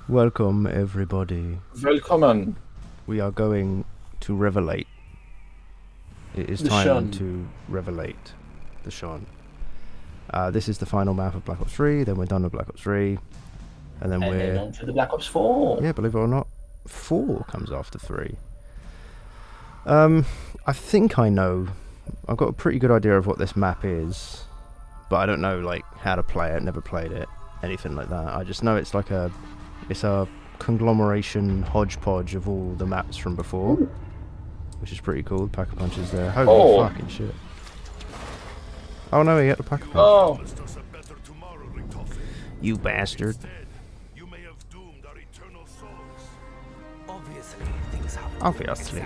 Welcome everybody. Willkommen. We are going to revelate. It is The time Shun. to revelate the Shun. This is the final map of Black Ops 3, then we're done with Black Ops 3. And then we're on to the Black Ops 4. Yeah, believe it or not, 4 comes after 3. I think I know. I've got a pretty good idea of what this map is, but I don't know like how to play it, never played it, anything like that. I just know it's like a conglomeration hodgepodge of all the maps from before, which is pretty cool. Pack-a-punches there. Holy fucking shit. Oh no, he had the pack-a-punch. Oh. You bastard. Obviously.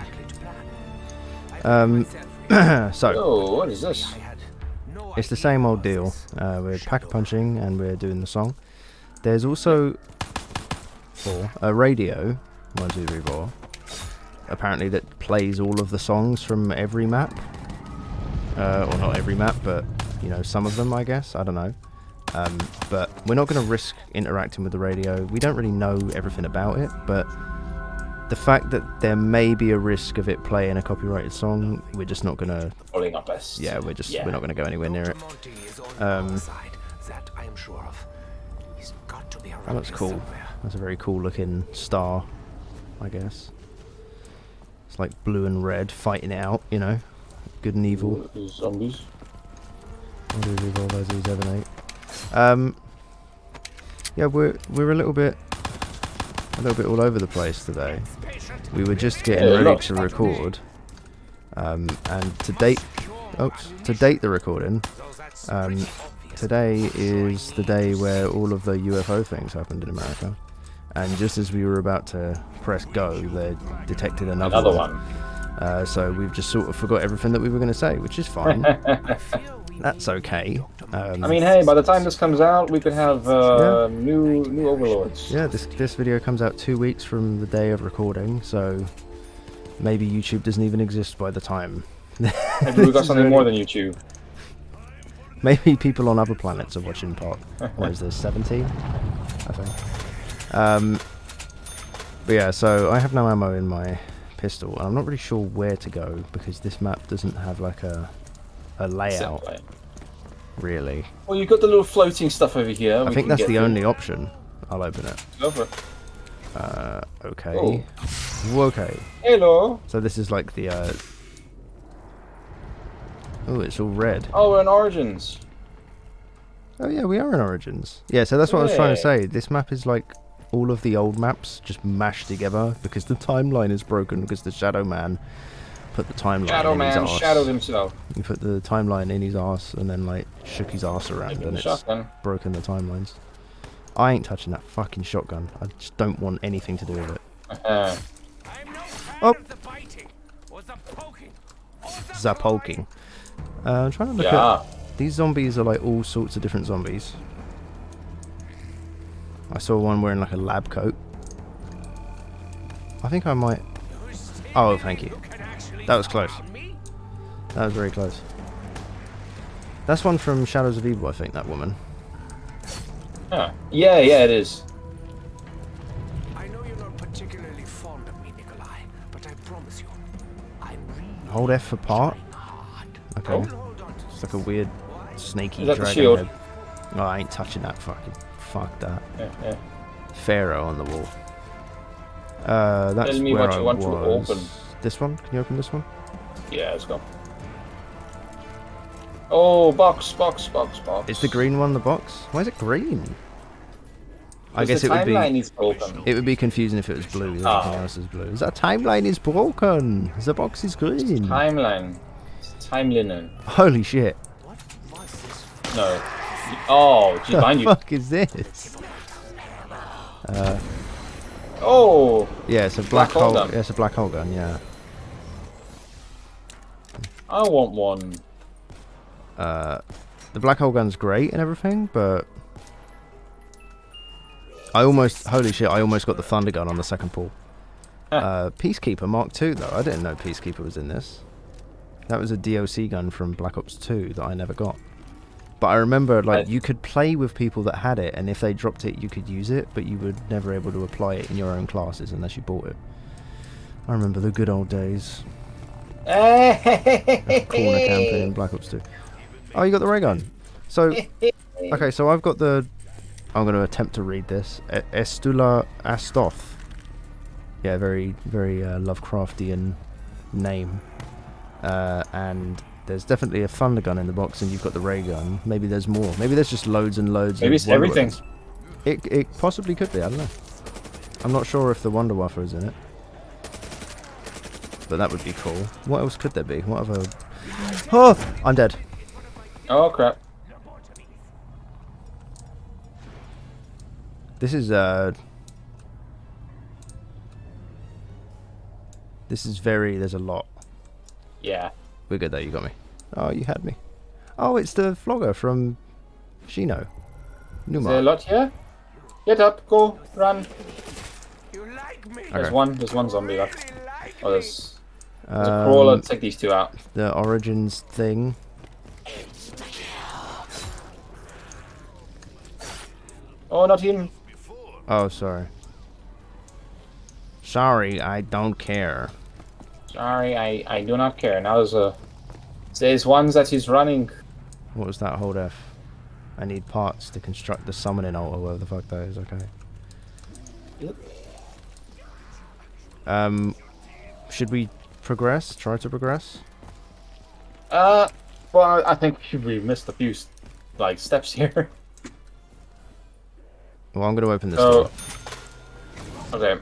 So. Oh, what is this? It's the same old deal. We're pack-a-punching and we're doing the song. There's also a radio, 1, 2, 3, 4, apparently that plays all of the songs from every map. Or not every map, but you know, some of them, I guess. I don't know. But we're not going to risk interacting with the radio. We don't really know everything about it, but the fact that there may be a risk of it playing a copyrighted song, we're just not going to... Following our best. Yeah, we're not going to go anywhere near it. That looks cool. That's a very cool looking star, I guess. It's like blue and red fighting it out, you know. Good and evil. Zombies. Yeah, we're a little bit all over the place today. We were just getting ready to record, and to date the recording, today is the day where all of the UFO things happened in America, and just as we were about to press go, they detected another one. So we've just sort of forgot everything that we were going to say, which is fine. That's okay. I mean, hey, by the time this comes out, we could have new overlords. Yeah, this video comes out 2 weeks from the day of recording, so maybe YouTube doesn't even exist by the time. Maybe we got something more than YouTube. Maybe people on other planets are watching part. What is this, 17? I think. But yeah, so I have no ammo in my pistol, and I'm not really sure where to go because this map doesn't have like a layout, really. Well, you've got the little floating stuff over here. I think that's the only option. I'll open it. Go for it. Okay. Oh. Okay. Hello. So this is like the oh, it's all red. Oh, we're in Origins. Oh yeah, we are in Origins. Yeah, so that's what I was trying to say. This map is like all of the old maps just mashed together because the timeline is broken because the Shadow Man put the timeline in his arse. Shadowed himself. He put the timeline in his arse and then like shook his arse around and it's broken the timelines. I ain't touching that fucking shotgun. I just don't want anything to do with it. Oh! Zapoking. I'm trying to look at... These zombies are like all sorts of different zombies. I saw one wearing like a lab coat. I think I might... Oh, thank you. That was close. That was very close. That's one from Shadows of Evil, I think, that woman. Huh. Yeah, it is. I know you're not particularly fond of me, Nikolai, but I promise you, I'm really Hold F for part. Okay. Oh. It's like a weird snaky Is that the dragon shield? head. Oh, I ain't touching that fucking... Fuck that. Yeah. Pharaoh on the wall. That's Tell me where what I you want to was. open. This one? Can you open this one? Yeah, let's go. Oh, box. Is the green one the box? Why is it green? I guess the it would be. timeline is broken. It would be confusing if it was blue. Everything else is blue. The timeline is broken. The box is green. Timeline. Timeline. Holy shit! No. Oh, geez, behind you. What the fuck is this? Oh. Yeah, it's a black hole. gun. Yeah, it's a black hole gun. Yeah. I want one. The black hole gun's great and everything, but I almost, holy shit, I almost got the thunder gun on the second pull. Peacekeeper Mark II though, I didn't know Peacekeeper was in this. That was a DOC gun from Black Ops 2 that I never got. But I remember, like, you could play with people that had it, and if they dropped it, you could use it, but you were never able to apply it in your own classes unless you bought it. I remember the good old days. Corner camping in Black Ops 2. Oh, you got the ray gun. So, okay, so I've got the... I'm going to attempt to read this. Estula Astoth. Yeah, very, very Lovecraftian name. And there's definitely a thunder gun in the box, and you've got the ray gun. Maybe there's more. Maybe there's just loads and loads. Maybe it's everything. It possibly could be. I don't know. I'm not sure if the Wonder Waffle is in it, but that would be cool. What else could there be? What other? Oh, I'm dead. Oh crap! This is very. There's a lot. Yeah. We're good though. You got me. Oh, you had me. Oh, it's the vlogger from Shino. Is there a lot here? Get up, go, run. You like me? Okay. There's one zombie left. Like Oh, there's a crawler. Let's take these two out. The Origins thing. Oh, not him. Oh, sorry. Sorry, I don't care. Sorry, I do not care. Now there's ones that he's running. What was that? Hold F. I need parts to construct the summoning altar, whatever the fuck that is. Okay. Yep. Should we progress? Try to progress? Well, I think we missed a few steps here. Well, I'm going to open this door. Okay.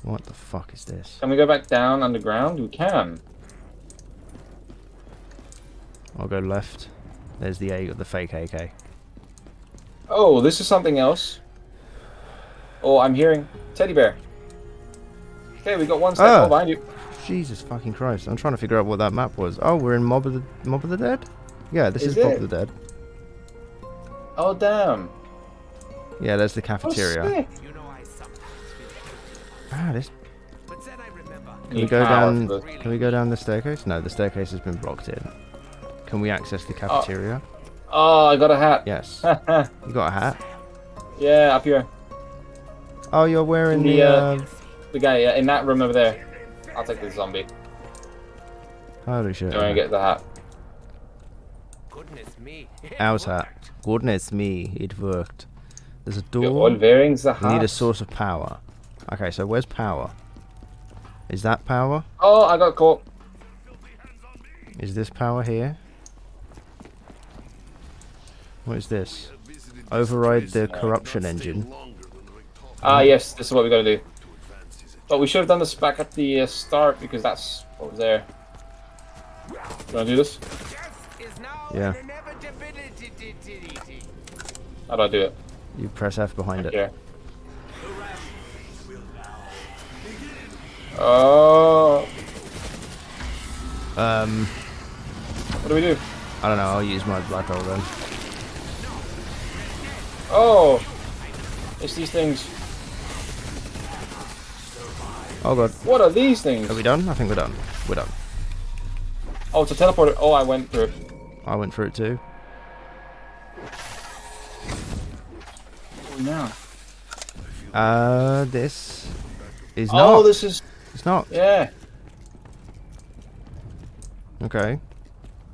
What the fuck is this? Can we go back down underground? We can. I'll go left. There's the fake AK. Oh, this is something else. Oh, I'm hearing teddy bear. Okay, we got one step behind you. Jesus fucking Christ! I'm trying to figure out what that map was. Oh, we're in Mob of the Dead. Yeah, this is Mob of the Dead. Oh damn! Yeah, there's the cafeteria. Oh, sick. This. But then I remember. Can we go down? Can we go down the staircase? No, the staircase has been blocked in. Can we access the cafeteria? Oh, I got a hat. Yes. You got a hat? Yeah, up here. Oh, you're wearing the guy in that room over there. I'll take the zombie. Holy shit! Go and get the hat. Goodness me. Ours hat. Goodness me, it worked. There's a door. You're all wearing the hat. We need a source of power. Okay, so where's power? Is that power? Oh, I got caught. Is this power here? What is this? Override the corruption engine. Ah, yes, this is what we gotta do. But we should have done this back at the start because that's what was there. You wanna do this? Yeah. How do I do it? You press F behind it. Yeah. Oh. What do we do? I don't know. I'll use my black hole then. Oh. It's these things. Oh god. What are these things? Are we done? I think we're done. We're done. Oh, it's a teleporter. Oh, I went through it. I went through it too. Oh, no. This is not. Oh, this is. It's not. Yeah. Okay.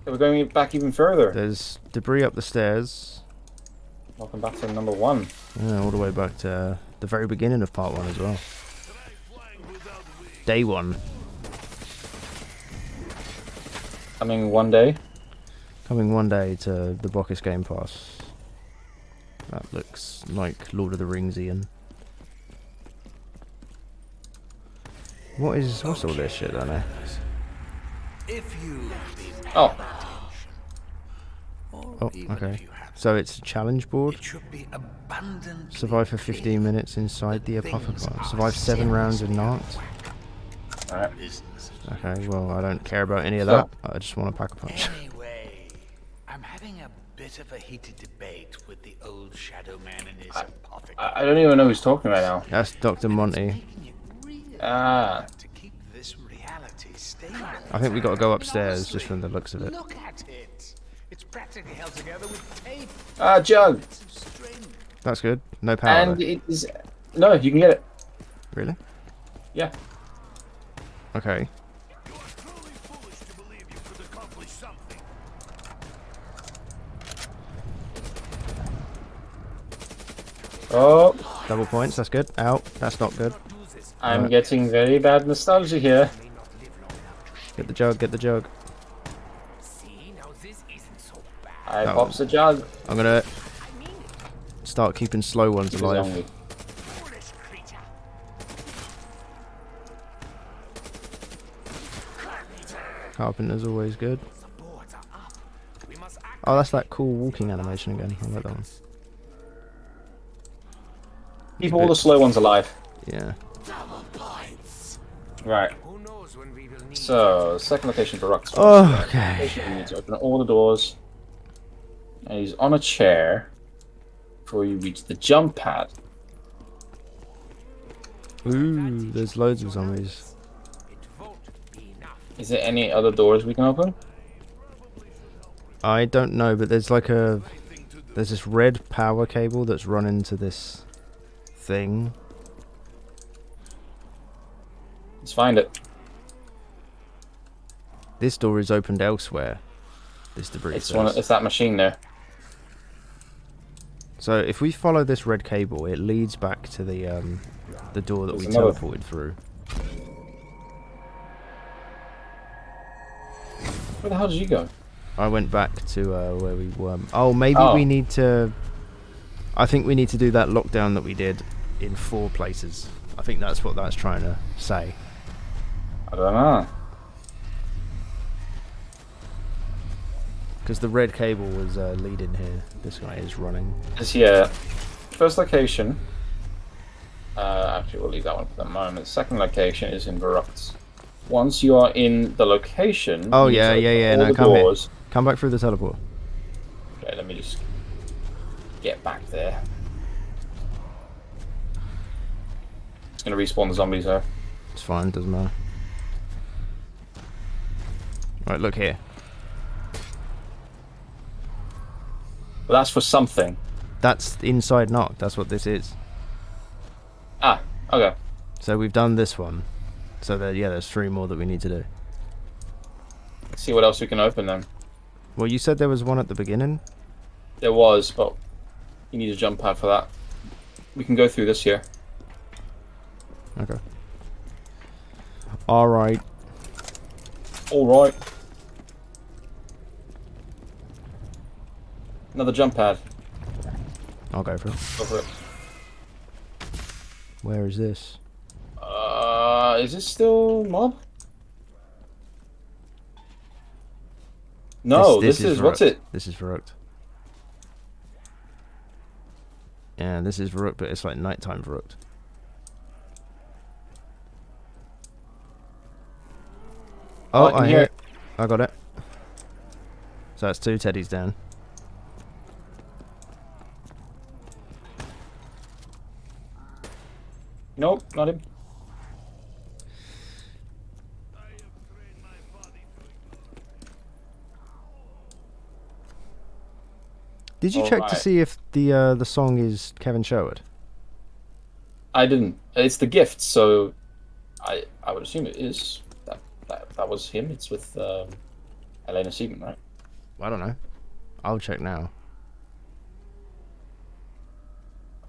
So we're going back even further. There's debris up the stairs. Welcome back to number 1. Yeah, all the way back to the very beginning of part 1 as well. Day 1. Coming one day. Coming one day to the Bockus Game Pass. That looks like Lord of the Rings, Ian. What's all this shit down there? Oh. Oh, okay. So it's a challenge board. Survive for 15 minutes inside the apothecary. Survive 7 rounds in Nantes. Alright. Okay, well, I don't care about any of that. I just want to pack a punch. Anyway, I'm having a bit of a heated debate with the old Shadow Man and his apothecary. I don't even know who's talking right now. That's Dr. Monty. Ah. To keep this reality stable. I think we got to go upstairs just from the looks of it. Look at it. It's practically held together with tape. Ah, jug. That's good. No power. And Though. it is. No, you can get it. Really? Yeah. Okay. Oh, Double points. That's good. Out. That's not good. I'm getting very bad nostalgia here. Get the jug. Get the jug. See, now this isn't so bad. I No. pops a jug. I'm gonna start keeping slow ones alive. Zombie. Foolish creature. Carpenter's always good. The boards are up. We must act. Oh, that's that cool walking animation again. I like that one. Keep all the slow ones alive. Yeah. Right. Who knows when we will need. So, second location for Rock's. Oh, okay. You need to open all the doors. And he's on a chair before you reach the jump pad. Ooh, there's loads of zombies. It won't be enough. Is there any other doors we can open? I don't know, but there's like there's this red power cable that's run into this thing. Let's find it. This door is opened elsewhere. This debris. It's says. it's that machine there. So if we follow this red cable, it leads back to the door that There's we another- teleported through. Where the hell did you go? I went back to where we were. Oh, maybe Oh. we need to. I think we need to do that lockdown that we did in 4 places. I think that's what that's trying to say. I don't know. Because the red cable was leading here. This guy is running. This here, first location. Actually, we'll leave that one for the moment. Second location is in Varrock's. Once you are in the location. Oh, you need yeah, to yeah, open yeah. all No, the come here. doors. Come back through the teleport. Okay, let me just get back there. It's gonna respawn the zombies there. It's fine, doesn't matter. Right, look here. But that's for something. That's inside knock. That's what this is. Ah, okay. So we've done this one. So yeah, there's 3 more that we need to do. Let's see what else we can open then. Well, you said there was one at the beginning. There was, but you need a jump pad for that. We can go through this here. Okay. All right. Alright. Another jump pad. I'll go for it. Go for it. Where is this? Is this still mob? No, this is what's Varrocked. it? This is Varrocked. Yeah, this is Varrocked, but it's like nighttime Varrocked. Oh, I can I hear hear it. it. I got it. So that's 2 teddies down. Nope, not him. Did you check to Alright. see if the song is Kevin Sherwood? I didn't. It's the gift, so I would assume it is. That was him. It's with Elena Siegman, right? I don't know. I'll check now.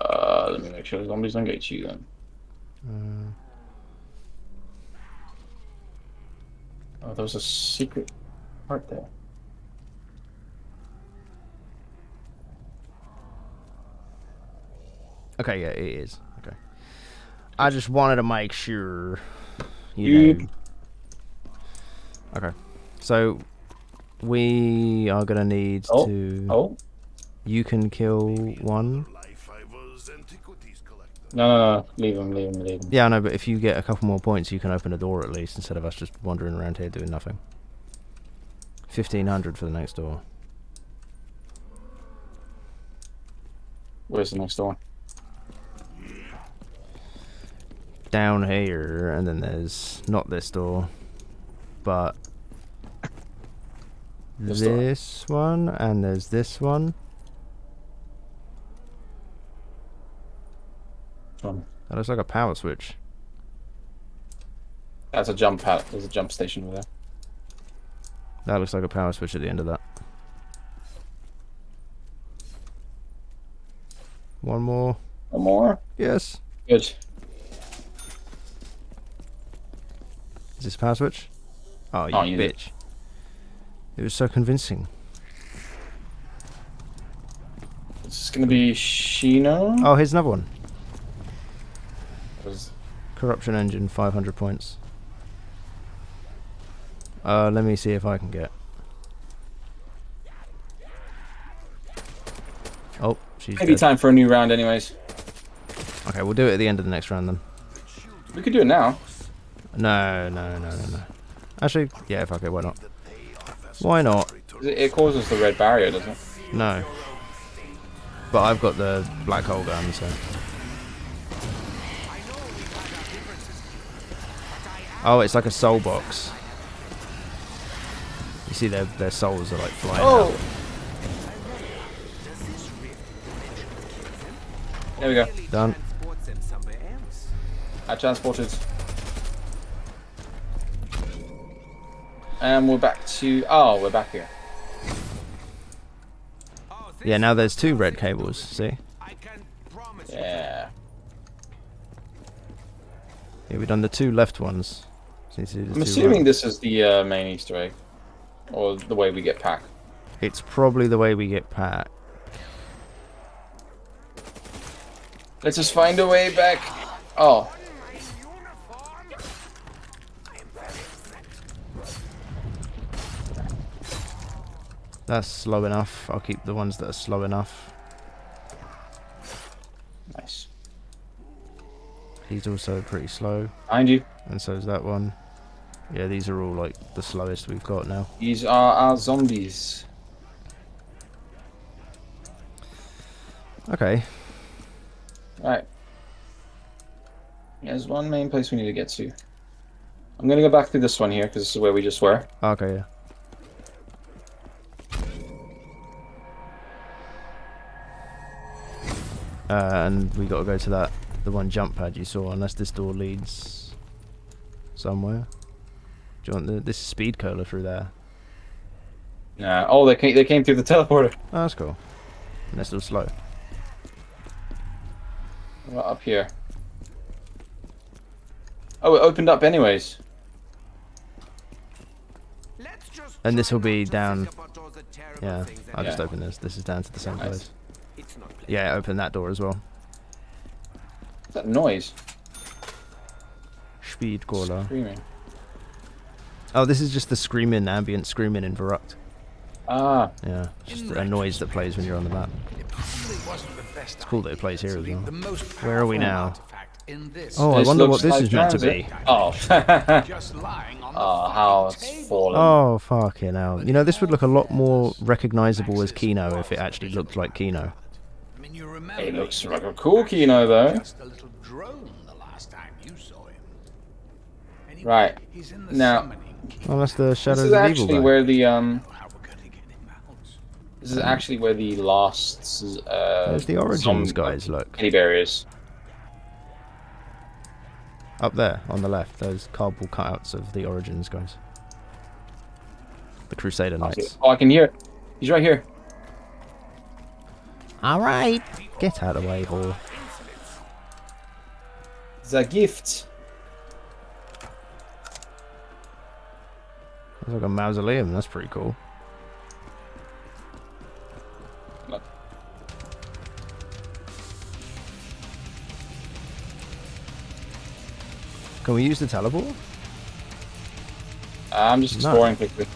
Let me make sure the zombies don't get you then. Oh, there was a secret part there. Okay, yeah, it is. Okay. I just wanted to make sure. Yep. Know. Okay. So we are gonna need to. Oh. You can kill one. No. Leave him. Yeah, I know, but if you get a couple more points, you can open a door at least instead of us just wandering around here doing nothing. 1,500 for the next door. Where's the next door? Down here, and then there's not this door, but this one, and there's this one. That looks like a power switch. That's a jump pad. There's a jump station over there. That looks like a power switch at the end of that. One more. One more? Yes. Good. Is this a power switch? Oh, you Can't use it. bitch. It was so convincing. It's gonna be Shino. Oh, here's another one. Was- Corruption engine, 500 points. Let me see if I can get. Oh, she's Maybe dead. time for a new round, anyways. Okay, we'll do it at the end of the next round then. We could do it now. No. Actually, yeah, fuck it, why not? Why not? It causes the red barrier, doesn't it? No. But I've got the black hole gun, so. Oh, it's like a soul box. You see their souls are like flying out. There we go. Done. I transported. And we're back to... Oh, we're back here. Yeah, now there's 2 red cables, see? Yeah. Yeah, we've done the 2 left ones. So you see the I'm 2 assuming right. this is the main Easter egg. Or the way we get pack. It's probably the way we get packed. Let's just find a way back. Oh. That's slow enough. I'll keep the ones that are slow enough. Nice. He's also pretty slow. Behind you. And so is that one. Yeah, these are all like the slowest we've got now. These are our zombies. Okay. Right. There's one main place we need to get to. I'm gonna go back to this one here because this is where we just were. Okay, yeah. And we got to go to the one jump pad you saw, unless this door leads somewhere. Do you want this speed curler through there? Nah. Oh, they came through the teleporter. Oh, that's cool. And they're still slow. Right up here. Oh, it opened up anyways. And this will be down. Yeah, I'll just Yeah. open this. This is down to the same Nice. place. Yeah, open that door as well. What's that noise? Speed caller. Screaming. Oh, this is just the screaming, ambient screaming in Verruct. Ah. Yeah, just a noise that plays when you're on the map. It's cool that it plays here as well. Where are we now? Oh, I This wonder what looks this like is meant to transit. be. Oh. Just lying on the Oh, how it's fallen. Oh, fucking hell. You know, this would look a lot more recognisable as Kino if it actually looked like Kino. I mean, you remember It looks like a cool Kino, though. just a little drone the last time you saw him. Anyway, Right. he's in the Now- summoning key. Oh, that's the This Shadows is of Evil actually guy. where the How we're gonna get him out. This is actually where the last There's the Origins guys, look. teddy bear is. Up there, on the left, those cardboard cutouts of the Origins guys. The Crusader Knights. Oh, I can hear it. He's right here. Alright! Get out of the way, boy. The gift. Looks like a mausoleum, that's pretty cool. Look. Can we use the teleport? I'm just No. exploring quickly.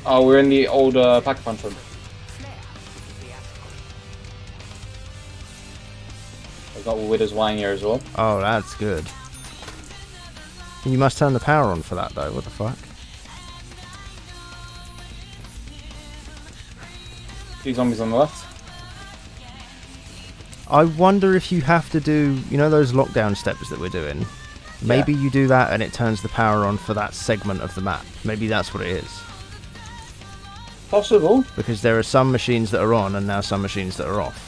Oh, we're in the old pack-a-punch room. I've got Widow's Wine here as well. Oh, that's good. You must turn the power on for that, though. What the fuck? Two zombies on the left. I wonder if you have to do, you know, those lockdown steps that we're doing. Maybe you do that and it turns the power on for that segment of the map. Maybe that's what it is. Possible. Because there are some machines that are on and now some machines that are off.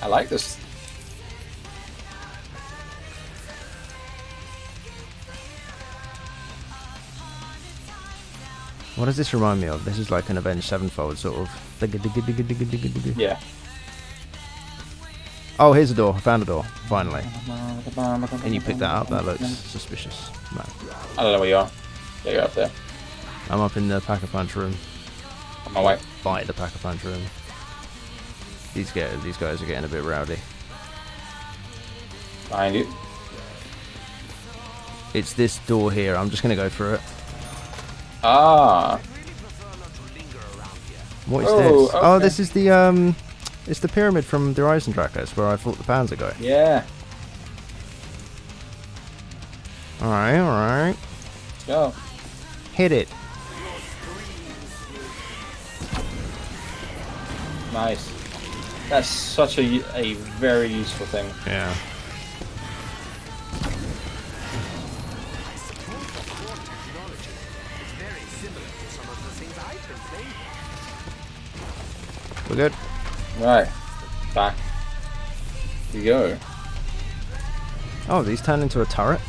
I like this. What does this remind me of? This is like an Avenged Sevenfold sort of. Yeah. Oh, here's a door. I found a door. Finally. And you pick that up? That looks suspicious. No. I don't know where you are. Yeah, you're up there. I'm up in the Pack-a-Punch room. On my way. By the Pack-a-Punch room. These guys are getting a bit rowdy. Behind you. It's this door here. I'm just going to go through it. Ah. What is Oh, this? Oh, okay. this is the it's the pyramid from the Eisendrache, where I thought the Panzer go. Yeah. Alright, alright. Let's go. Hit it. Nice. That's such a very useful thing. Yeah. We're good. Right. Back. You go. Oh, these turn into a turret.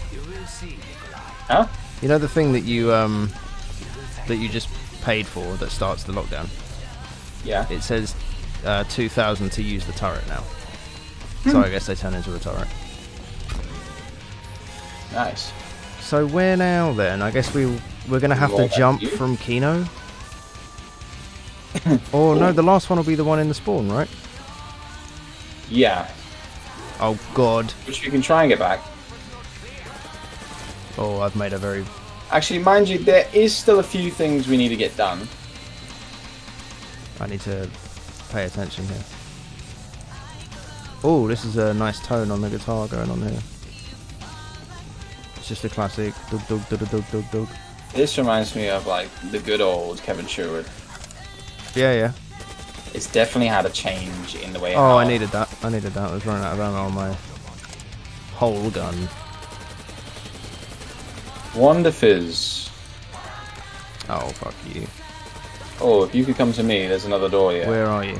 Huh? You know the thing that you just paid for that starts the lockdown? Yeah. It says 2,000 to use the turret now. So I guess they turn into a turret. Nice. So where now then? I guess we're gonna have to Roll back jump to you. from Kino. Oh no, the last one will be the one in the spawn, right? Yeah. Oh god. Which you can try and get back. Oh, I've made a very... Actually, mind you, there is still a few things we need to get done. I need to pay attention here. Oh, this is a nice tone on the guitar going on here. It's just a classic dug dug dug dug dug dug. This reminds me of like the good old Kevin Sherwood. Yeah, yeah. It's definitely had a change in the way. Oh, how- I needed that. I needed that. I was running out of ammo on my whole gun. Wonder Fizz. Oh, fuck you. Oh, if you could come to me, there's another door here. Where are you?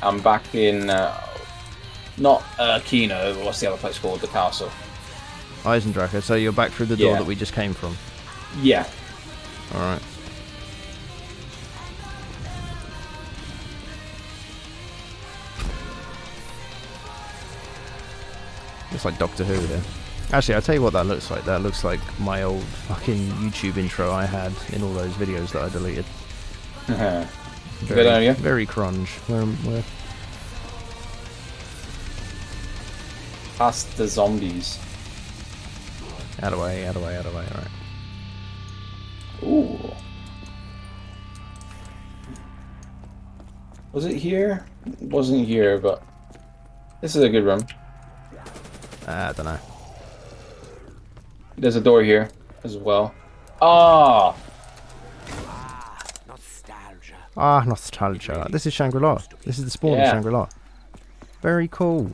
I'm back in, not Kino, but what's the other place called? The castle. Eisendrache. So you're back through the door Yeah. that we just came from. Yeah. Alright. Looks like Doctor Who there. Actually, I'll tell you what that looks like. That looks like my old fucking YouTube intro I had in all those videos that I deleted. Good on you. Very crunge. Where? Past the zombies. Out of the way, out of the way, out of the way. Alright. Ooh. Was it here? It wasn't here, but this is a good room. I don't know. There's a door here as well. Ah, Nostalgia. Ah, nostalgia. This is Shangri-La. This is the spawn of Yeah. Shangri-La. Very cool.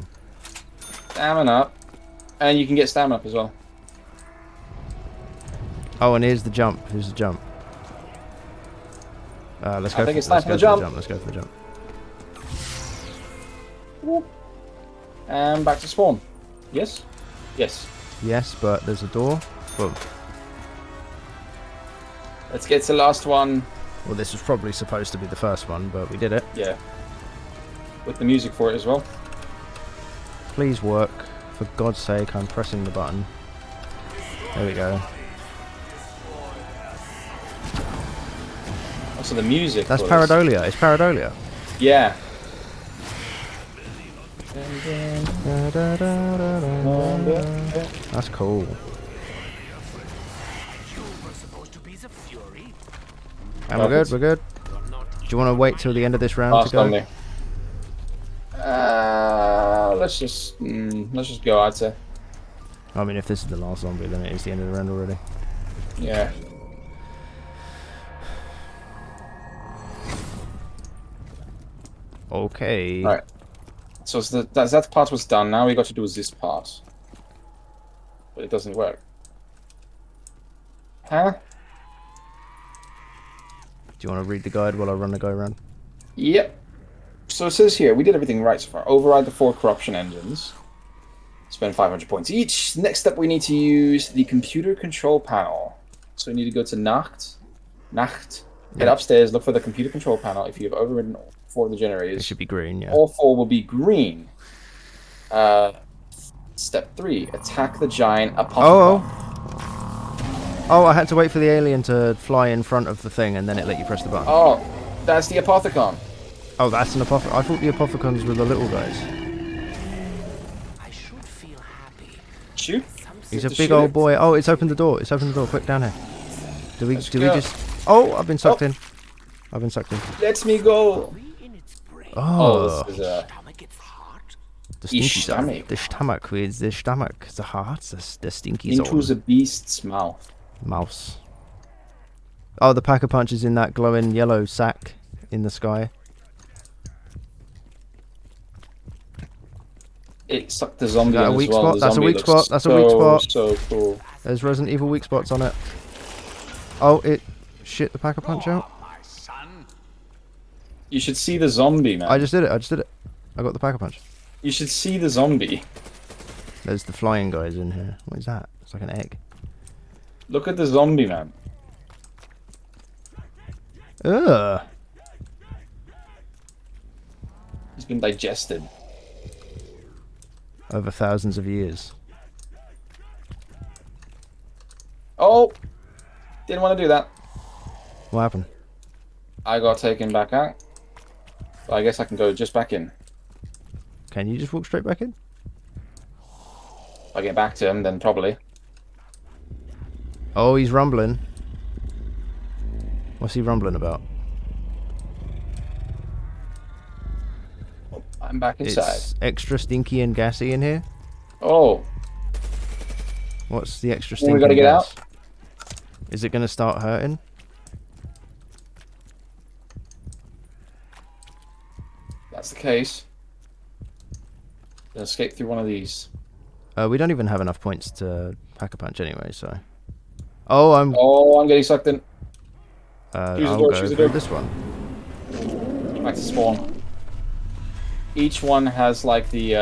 stamina up, and you can get stamina up as well. Oh, and here's the jump. Here's the jump. Let's go. I think it's let's time for go the jump. Let's go for the jump. And back to spawn. Yes? Yes. Yes, but there's a door. Boom. Let's get to the last one. Well, this was probably supposed to be the first one, but we did it. Yeah. With the music for it as well. Please work. For God's sake, I'm pressing the button. There we go. Also the music. That's for this. Paradolia. It's Paradolia. Yeah. That's cool. You were supposed to be the Fury. And we're good, we're good. Do you want to wait till the end of this round Last to one go? there. Let's just go, I'd say. I mean, if this is the last zombie, then it is the end of the round already. Yeah. Okay. Right. So that part was done. Now we got to do this part. But it doesn't work. Huh? Do you want to read the guide while I run the go around? Yep. So it says here, we did everything right so far. Override the 4 corruption engines. Spend 500 points each. Next up, we need to use the computer control panel. So we need to go to Nacht. Head upstairs, look for the computer control panel. If you have overridden all 4 of the generators, It should be green, yeah. all 4 will be green. Step 3, attack the giant apothecon. Oh, I had to wait for the alien to fly in front of the thing and then it let you press the button. Oh, that's the apothecon. Oh, that's an apothecon. I thought the apothecons were the little guys. I should feel happy. Shoot. He's a To big shoot old it. boy. Oh, it's opened the door. It's opened the door. Quick, down here. Do we Let's do go. we just... Oh, I've been sucked in. I've been sucked in. Let me go. In its brain. Oh, This is a... Stomach, its heart. the stinky stomach. side. The stomach with the stomach. The heart. The stinky Into zone. the beast's mouth. Mouse. Oh, the pack-a-punch is in that glowing yellow sack in the sky. It sucked the zombie Is that a in weak as well. spot? The That's a zombie weak looks spot. That's a weak spot. So cool. There's Resident Evil weak spots on it. Oh, it shit the pack-a-punch out. My son. You should see the zombie, man. I just did it. I got the pack-a-punch. You should see the zombie. There's the flying guys in here. What is that? It's like an egg. Look at the zombie, man. Ugh. He's been digested. Over thousands of years. Oh! Didn't want to do that. What happened? I got taken back out. But I guess I can go just back in. Can you just walk straight back in? If I get back to him, then probably. Oh, he's rumbling. What's he rumbling about? I'm back inside. It's extra stinky and gassy in here. Oh! What's the extra Well, stinky? we gotta get gas? out. Is it gonna start hurting? That's the case. Then escape through one of these. We don't even have enough points to pack a punch anyway, so. Oh, I'm getting sucked in. choose the I'll door, go choose the for door. this one. Back to spawn. Each one has like the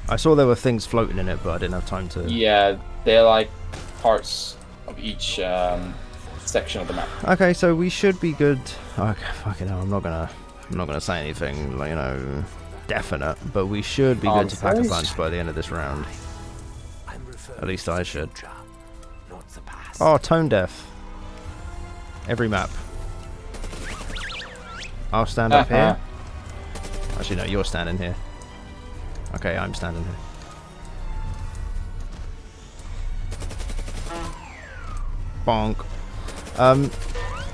I saw there were things floating in it, but I didn't have time to. yeah, they're like parts of each section of the map. Okay, so we should be good. Okay, fucking hell, I'm not gonna say anything, like, you know, definite, but we should be good to pack a Thanks. punch by the end of this round. I'm referring At least I should. to the future, not the past. Oh, tone deaf. Every map. I'll stand up here. Actually, no, you're standing here. Okay, I'm standing here. Bonk.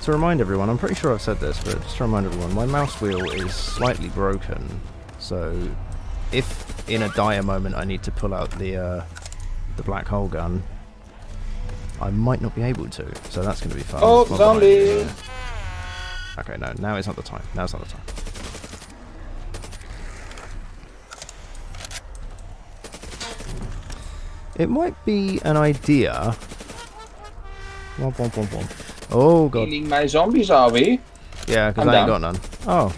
To remind everyone, I'm pretty sure I've said this, but just to remind everyone, my mouse wheel is slightly broken. So, if in a dire moment I need to pull out the black hole gun, I might not be able to. So that's going to be fun. Oh, Well, zombie! Okay, no, now is not the time. Now's not the time. It might be an idea. Womp, womp, womp, womp. Oh god. Healing my zombies, are we? Yeah, because I'm I ain't down. got none. Oh.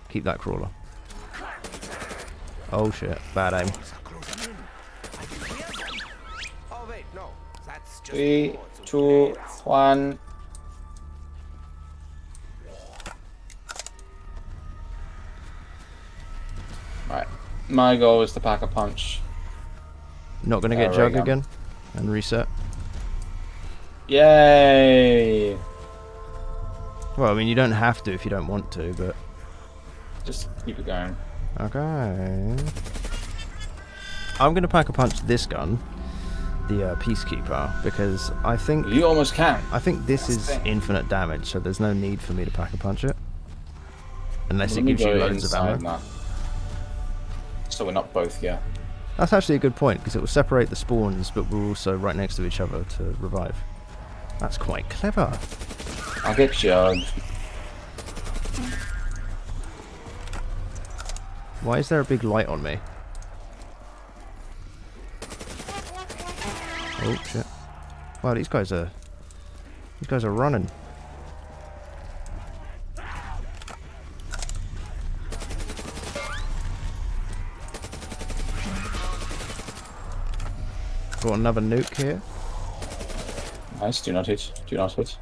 Keep that crawler. Oh shit, bad aim. Oh wait, no, that's just 3, 2, 1. Right. My goal is to pack a punch. Not gonna get There jug we go. again and reset. Yay! Well, I mean, you don't have to if you don't want to, but Just keep it going. okay. I'm gonna pack a punch this gun, the Peacekeeper, because I think You almost can. this That's is the thing. infinite damage, so there's no need for me to pack a punch it, unless Let it me gives you go loads of inside ammo. now. So we're not both here. That's actually a good point, because it will separate the spawns, but we're also right next to each other to revive. That's quite clever. I'll get judged. Why is there a big light on me? Oh shit! Wow, these guys are running. Got another nuke here. Nice. Do not hit. Do not hit.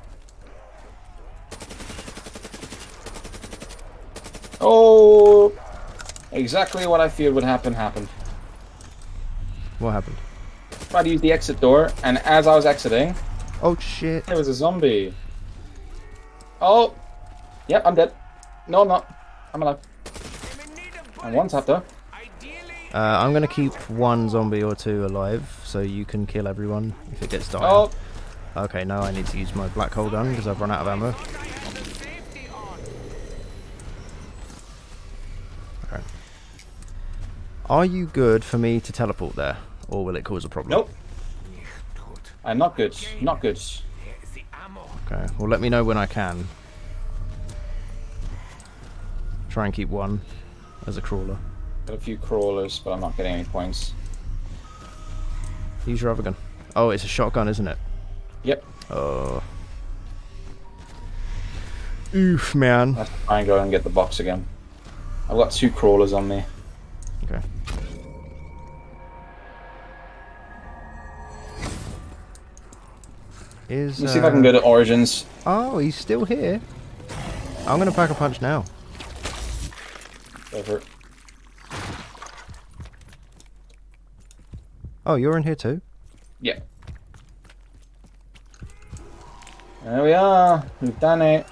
Oh! Exactly what I feared would happen happened. What happened? Tried to use the exit door, and as I was exiting, Oh shit! there was a zombie. Oh! Yep, I'm dead. No, I'm not. I'm alive. And one tap though. I'm gonna keep one zombie or two alive, so you can kill everyone if it gets dire. Oh! Okay, now I need to use my black hole gun because I've run out of ammo. Okay. Are you good for me to teleport there, or will it cause a problem? Nope. I'm not good. Not good. Okay, well let me know when I can. Try and keep one as a crawler. Got a few crawlers, but I'm not getting any points. Use your other gun. Oh, it's a shotgun, isn't it? Yep. Oh. Oof, man. Let's try and go and get the box again. I've got 2 crawlers on me. Okay. Let me see if I can go to Origins. Oh, he's still here. I'm gonna pack a punch now. Go for it. Oh, you're in here too? Yeah. There we are. We've done it.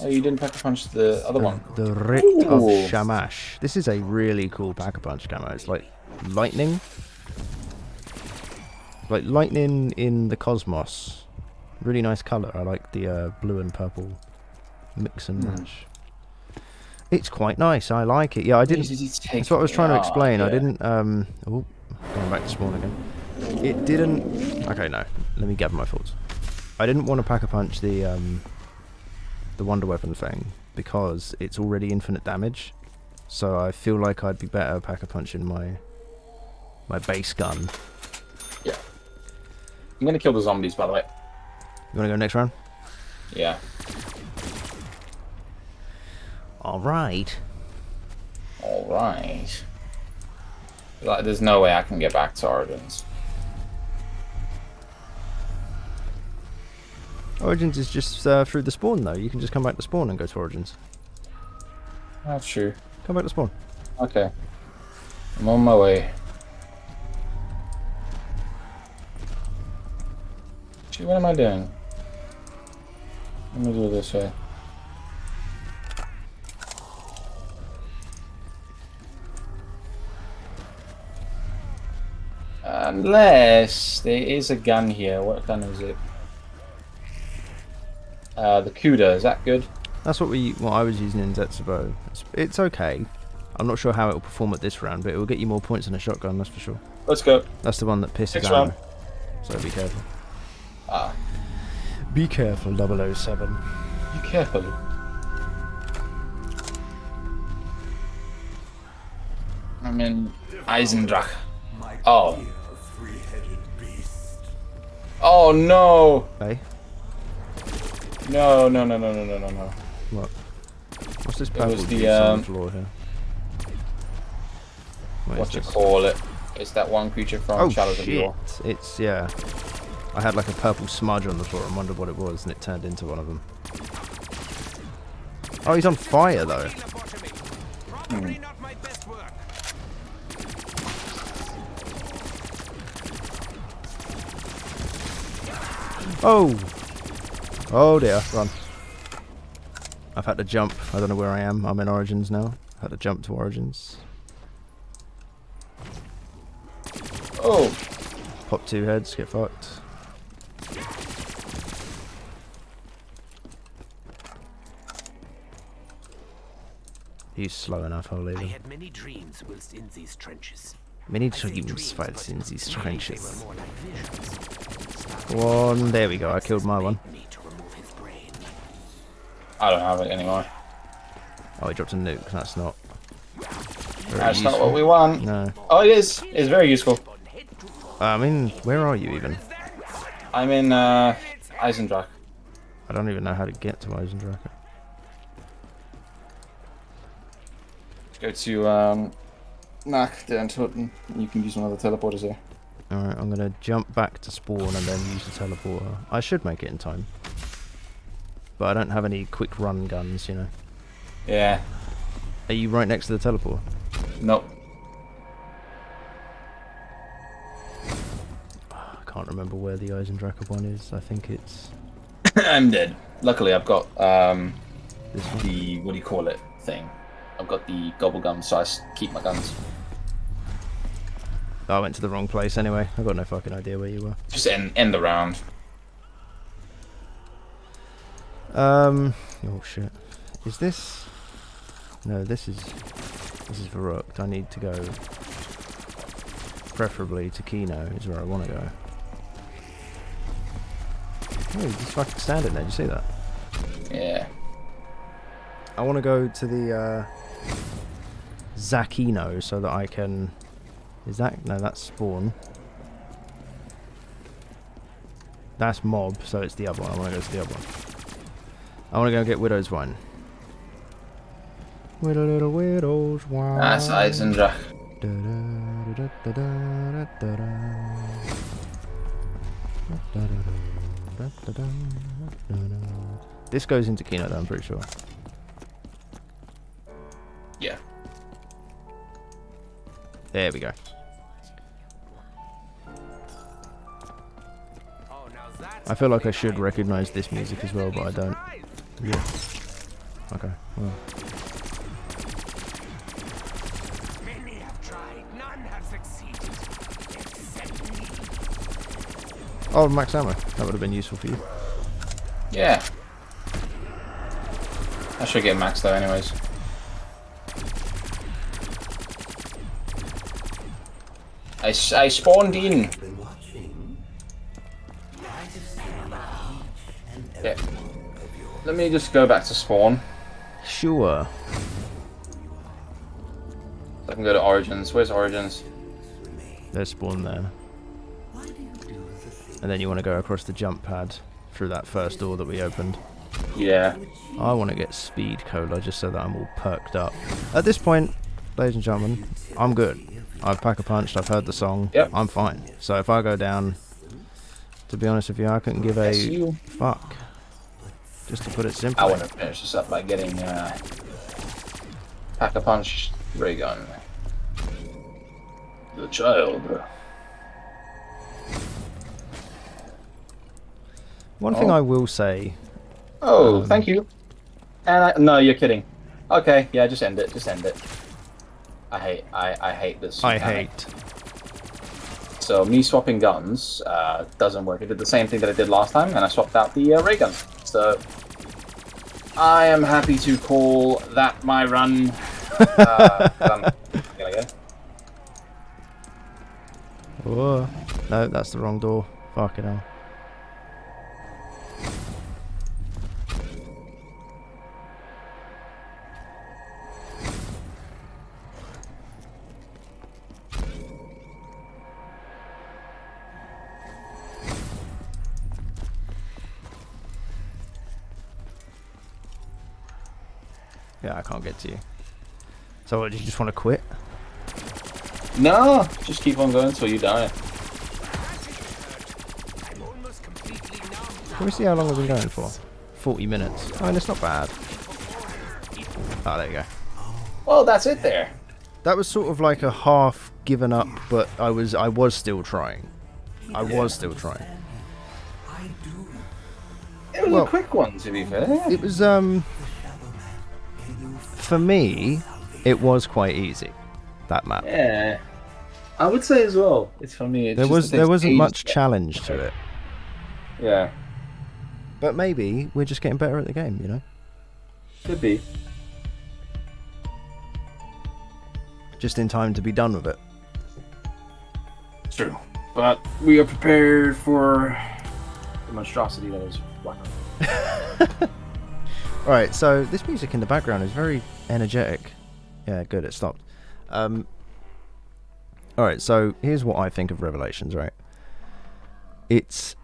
Oh, you didn't pack a punch the other one. The Writ of Ooh. Shamash. This is a really cool pack-a-punch camo. It's like lightning. Like lightning in the cosmos. Really nice colour. I like the blue and purple mix and match. It's quite nice. I like it. Yeah, I didn't. That's what I was trying to explain. Yeah. I didn't. Oh, going back to spawn again. It didn't. Okay, no. Let me gather my thoughts. I didn't want to pack-a-punch the wonder weapon thing because it's already infinite damage. So I feel like I'd be better pack-a-punching my base gun. Yeah. I'm gonna kill the zombies, by the way. You wanna go next round? Yeah. Alright. Alright. Like, there's no way I can get back to Origins. Origins is just through the spawn though. You can just come back to spawn and go to Origins. That's true. Come back to spawn. Okay. I'm on my way. Actually, what am I doing? Let me do it this way. Unless there is a gun here. What gun is it? The CUDA. Is that good? That's what I was using in Zetsubo. It's okay. I'm not sure how it will perform at this round, but it will get you more points than a shotgun, that's for sure. Let's go. That's the one that pisses Next ammo. round. So be careful. Ah. Be careful, 007. Be careful. I'm in Eisendrach. Oh. Oh no! Hey, No. what? What's this It purple was juice the, on the floor here? What you call it? It's that one creature from Oh Shadows of shit! War. It's, yeah. I had like a purple smudge on the floor and wondered what it was, and it turned into one of them. Oh, he's on fire though. Oh! Oh dear, run. I've had to jump. I don't know where I am. I'm in Origins now. I had to jump to Origins. Oh! Pop 2 heads, get fucked. He's slow enough, I'll leave I him. had many dreams whilst in these trenches. Many dreams fights in these trenches. One, there we go. I killed my one. I don't have it anymore. Oh, he dropped a nuke. That's not. That's not what we want. No. Oh, it is. It's very useful. I mean, where are you even? I'm in Eisendrach. I don't even know how to get to Eisendrache. Go to Nacht der Untoten. You can use one of the teleporters here. Alright, I'm gonna jump back to spawn and then use the teleporter. I should make it in time. But I don't have any quick run guns, you know. Yeah. Are you right next to the teleporter? Nope. I can't remember where the Eisendrache one is. I think it's... I'm dead. Luckily, I've got this one. the, what do you call it, thing. I've got the gobble gum, so I keep my guns. Oh, I went to the wrong place anyway. I've got no fucking idea where you were. Just end the round. Oh shit. Is this... No, this is Varuk. I need to go... Preferably to Kino is where I want to go. Oh, he's just fucking standing there. Did you see that? Yeah. I want to go to the Zakino so that I can... Is that... No, that's spawn. That's mob, so it's the other one. I want to go to the other one. I want to go get Widow's Wine. With a little Widow's Wine. That's Eisendrach. This goes into Kino though, I'm pretty sure. Yeah. There we go. I feel like I should recognise this music as well, but I don't. Yeah. Okay. Well. Many have tried, none have succeeded, except me. Oh, max ammo. That would have been useful for you. Yeah. I should get max though anyways. I spawned in. Yeah. Let me just go back to spawn. Sure. So I can go to Origins. Where's Origins? There's spawn there. And then you want to go across the jump pad through that first door that we opened. Yeah. I want to get speed cola just so that I'm all perked up. At this point, ladies and gentlemen, I'm good. I've pack-a-punched, I've heard the song, Yep. I'm fine. So if I go down, to be honest with you, I couldn't give a fuck. Just to put it simply. I want to finish this up by getting Pack-a-Punch ray gun. The child. One thing I will say... Oh, thank you. And no, you're kidding. Okay, yeah, just end it. Just end it. I hate this. I mechanic. hate. So me swapping guns doesn't work. I did the same thing that I did last time, and I swapped out the ray gun. So I am happy to call that my run. I'm gonna go. Whoa. No, that's the wrong door. Fucking hell. Yeah, I can't get to you. So what, do you just want to quit? No, just keep on going until you die. Can we see how long we've been going for? 40 minutes. I mean, it's not bad. Oh, there you go. Well, that's it there. That was sort of like a half given up, but I was still trying. I was still trying. It was Well, a quick one, to be fair. It was, for me, it was quite easy, that map. Yeah, I would say as well. It's for me. It's There just wasn't ages much to get- challenge to it. Yeah, But maybe we're just getting better at the game, you know? could be. Just in time to be done with it. True. But we are prepared for the monstrosity that is Black Ops. Alright, so this music in the background is very energetic. Yeah, good, it stopped. Alright, so here's what I think of Revelations, right? It's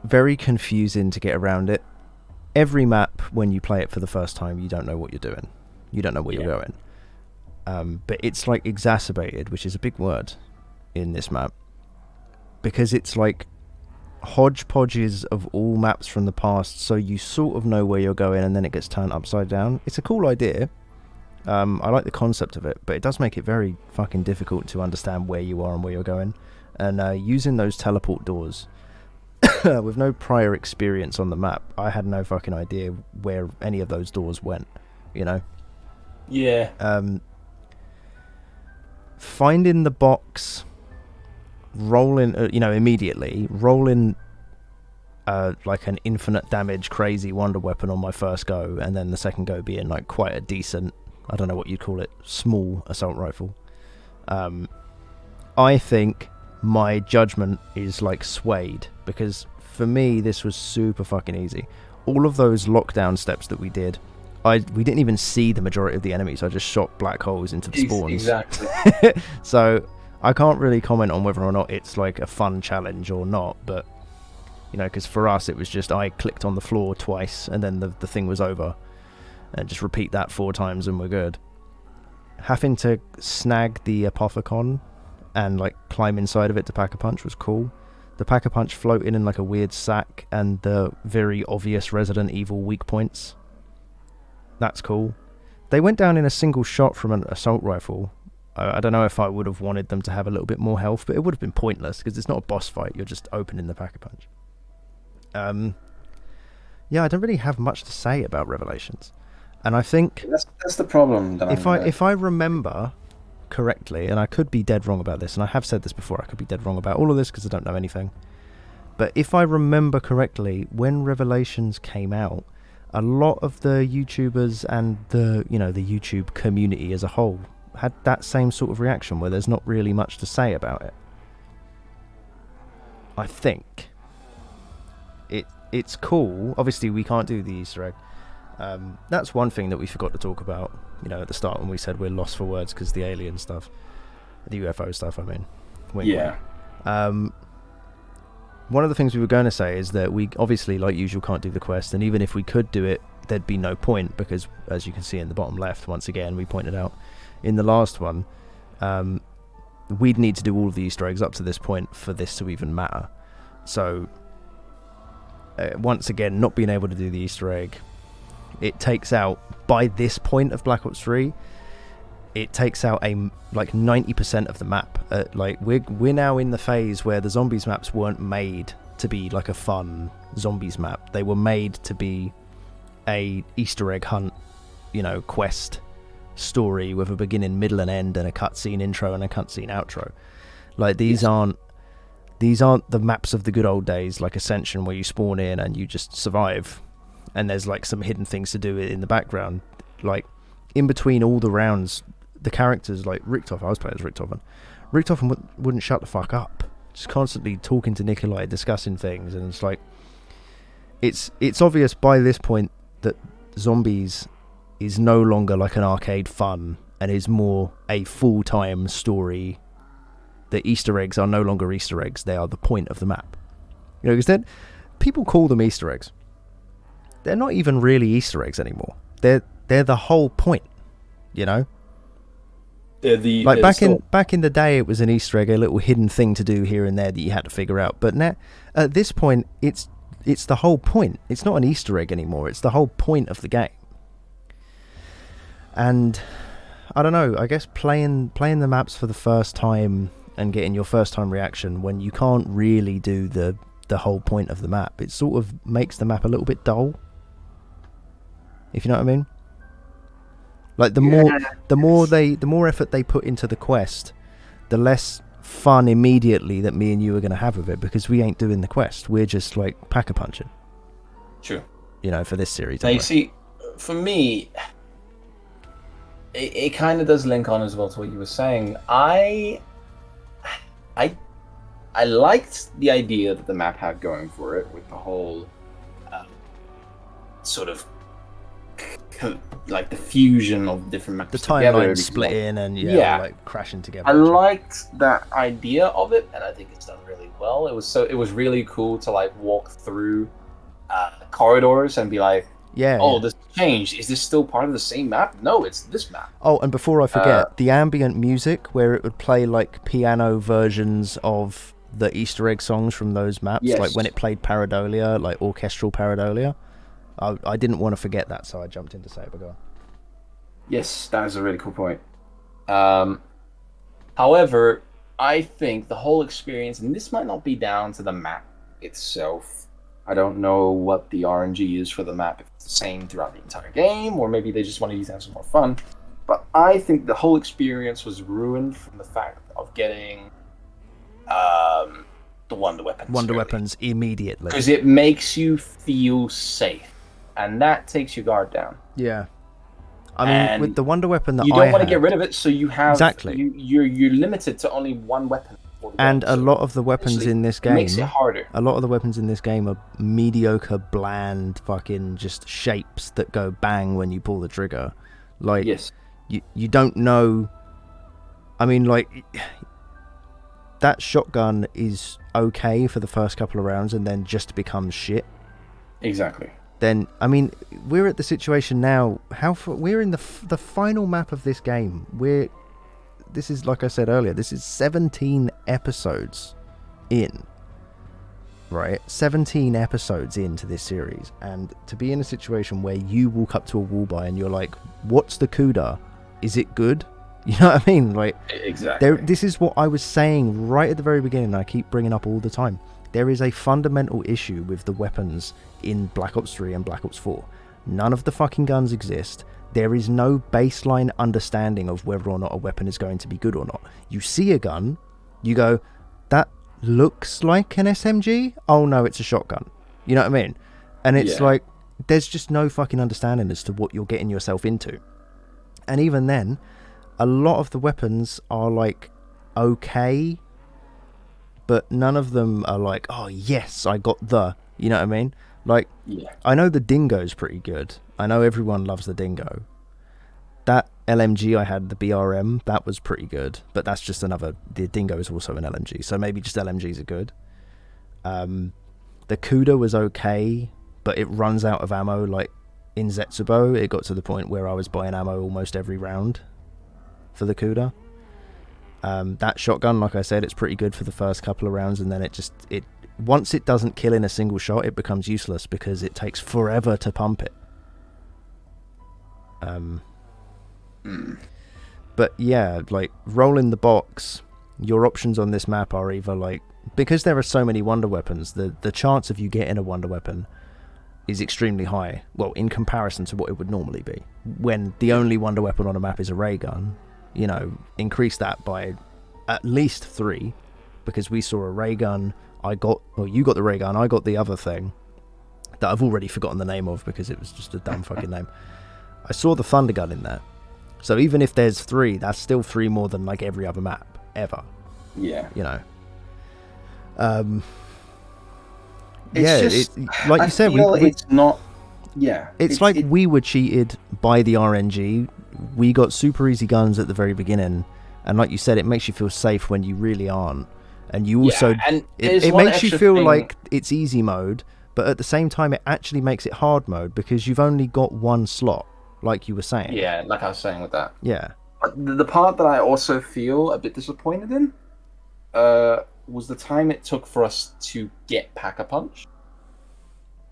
very confusing to get around it. Every map, when you play it for the first time, you don't know what you're doing. You don't know where you're going. But it's like exacerbated, which is a big word in this map. Because it's like hodgepodges of all maps from the past, so you sort of know where you're going and then it gets turned upside down. It's a cool idea. I like the concept of it, but it does make it very fucking difficult to understand where you are and where you're going. And using those teleport doors with no prior experience on the map, I had no fucking idea where any of those doors went, you know? Yeah. Finding the box, rolling, immediately, rolling like an infinite damage crazy wonder weapon on my first go, and then the second go being like quite a decent, I don't know what you'd call it, small assault rifle. I think my judgment is like swayed, because for me this was super fucking easy. All of those lockdown steps that we did, we didn't even see the majority of the enemies. I just shot black holes into the spawns. Exactly. So I can't really comment on whether or not it's like a fun challenge or not, but you know, because for us it was just I clicked on the floor twice and then the thing was over, and just repeat that 4 times and we're good. Having to snag the Apothicon and like climb inside of it to Pack-a-Punch was cool. The Pack-a-Punch floating in like a weird sack and the very obvious Resident Evil weak points, that's cool. They went down in a single shot from an assault rifle. I don't know if I would have wanted them to have a little bit more health, but it would have been pointless because it's not a boss fight. You're just opening the Pack-a-Punch. Yeah, I don't really have much to say about Revelations, and I think that's the problem. That if I remember correctly, and I could be dead wrong about this, and I have said this before, I could be dead wrong about all of this because I don't know anything. But if I remember correctly, when Revelations came out, a lot of the YouTubers and the YouTube community as a whole had that same sort of reaction where there's not really much to say about it. I think it's cool. Obviously we can't do the Easter egg. That's one thing that we forgot to talk about, at the start when we said we're lost for words because the alien stuff, the UFO stuff, I mean. Wink, yeah. Wink. One of the things we were going to say is that we obviously, like usual, can't do the quest, and even if we could do it, there'd be no point, because as you can see in the bottom left, once again, we pointed out in the last one, we'd need to do all of the Easter eggs up to this point for this to even matter. So once again, not being able to do the Easter egg, it takes out, by this point of Black Ops 3, it takes out like 90% of the map. Like we're now in the phase where the zombies maps weren't made to be like a fun zombies map. They were made to be a Easter egg hunt, quest story with a beginning, middle, and end, and a cutscene intro and a cutscene outro. Like these aren't the maps of the good old days, like Ascension, where you spawn in and you just survive, and there's like some hidden things to do in the background. Like in between all the rounds, the characters like Richtofen, I was playing as Richtofen wouldn't shut the fuck up, just constantly talking to Nikolai, discussing things, and it's like it's obvious by this point that zombies is no longer like an arcade fun and is more a full-time story. The Easter eggs are no longer Easter eggs, they are the point of the map. Because then people call them Easter eggs. They're not even really Easter eggs anymore. They're the whole point, Like back in the day, it was an Easter egg, a little hidden thing to do here and there that you had to figure out. But now, at this point, it's the whole point. It's not an Easter egg anymore. It's the whole point of the game. And I don't know. I guess playing the maps for the first time and getting your first time reaction when you can't really do the whole point of the map, it sort of makes the map a little bit dull. If you know what I mean. Like the more effort they put into the quest, the less fun immediately that me and you are going to have with it, because we ain't doing the quest. We're just like pack-a-punching. True. For this series. Now you see, for me, it kind of does link on as well to what you were saying. I liked the idea that the map had going for it, with the whole sort of like the fusion of different maps The together. timeline split in and Yeah. like crashing together. I liked that idea of it, and I think it's done really well. It was really cool to like walk through corridors and be like, this changed. Is this still part of the same map? No, it's this map. Oh, and before I forget, the ambient music where it would play like piano versions of the Easter egg songs from those maps, Yes. like when it played Pareidolia, like orchestral Pareidolia. I didn't want to forget that, so I jumped in to say it, but go on. Yes, that is a really cool point. However, I think the whole experience, and this might not be down to the map itself. I don't know what the RNG is for the map, if it's the same throughout the entire game, or maybe they just wanted you to have some more fun. But I think the whole experience was ruined from the fact of getting the wonder weapons. Wonder weapons immediately. Because it makes you feel safe, and that takes your guard down. Yeah. I mean, with the wonder weapon that you don't want to get rid of it, so you have exactly. You're limited to only one weapon. And a lot of the weapons in this game makes it harder. A lot of the weapons in this game are mediocre, bland, fucking just shapes that go bang when you pull the trigger. Like, yes. you don't know. I mean, like, that shotgun is okay for the first couple of rounds, and then just becomes shit. Exactly. Then, I mean, we're at the situation now. We're in the final map of this game. This is, like I said earlier, this is 17 episodes in. Right? 17 episodes into this series. And to be in a situation where you walk up to a wall by and you're like, what's the CUDA? Is it good? You know what I mean? Like, exactly. This is what I was saying right at the very beginning, and I keep bringing up all the time. There is a fundamental issue with the weapons in Black Ops 3 and Black Ops 4. None of the fucking guns exist. There is no baseline understanding of whether or not a weapon is going to be good or not. You see a gun, you go, that looks like an SMG? Oh no, it's a shotgun. You know what I mean? And it's like, there's just no fucking understanding as to what you're getting yourself into. And even then, a lot of the weapons are like, okay, but none of them are like, oh yes, I got the, you know what I mean? Like, I know the Dingo's pretty good. I know everyone loves the Dingo. That LMG I had, the BRM, that was pretty good. But that's just the Dingo is also an LMG. So maybe just LMGs are good. The CUDA was okay, but it runs out of ammo. Like, in Zetsubo, it got to the point where I was buying ammo almost every round for the CUDA. That shotgun, like I said, it's pretty good for the first couple of rounds, and then it once it doesn't kill in a single shot, it becomes useless because it takes forever to pump it. But yeah, like, rolling the box, your options on this map are either like, because there are so many wonder weapons, the chance of you getting a wonder weapon is extremely high. Well, in comparison to what it would normally be. When the only wonder weapon on a map is a ray gun, you know, increase that by at least 3, because we saw a ray gun. You got the ray gun, I got the other thing that I've already forgotten the name of because it was just a dumb fucking name. I saw the thunder gun in there. So even if there's 3, that's still 3 more than like every other map ever. Yeah. You know. Like you said, it's not. Yeah. It's like we were cheated by the RNG. We got super easy guns at the very beginning, and like you said, it makes you feel safe when you really aren't. And you also, it makes you feel like it's easy mode, but at the same time, it actually makes it hard mode because you've only got one slot, like you were saying. Yeah, like I was saying with that. Yeah. The part that I also feel a bit disappointed in was the time it took for us to get Pack-a-Punch.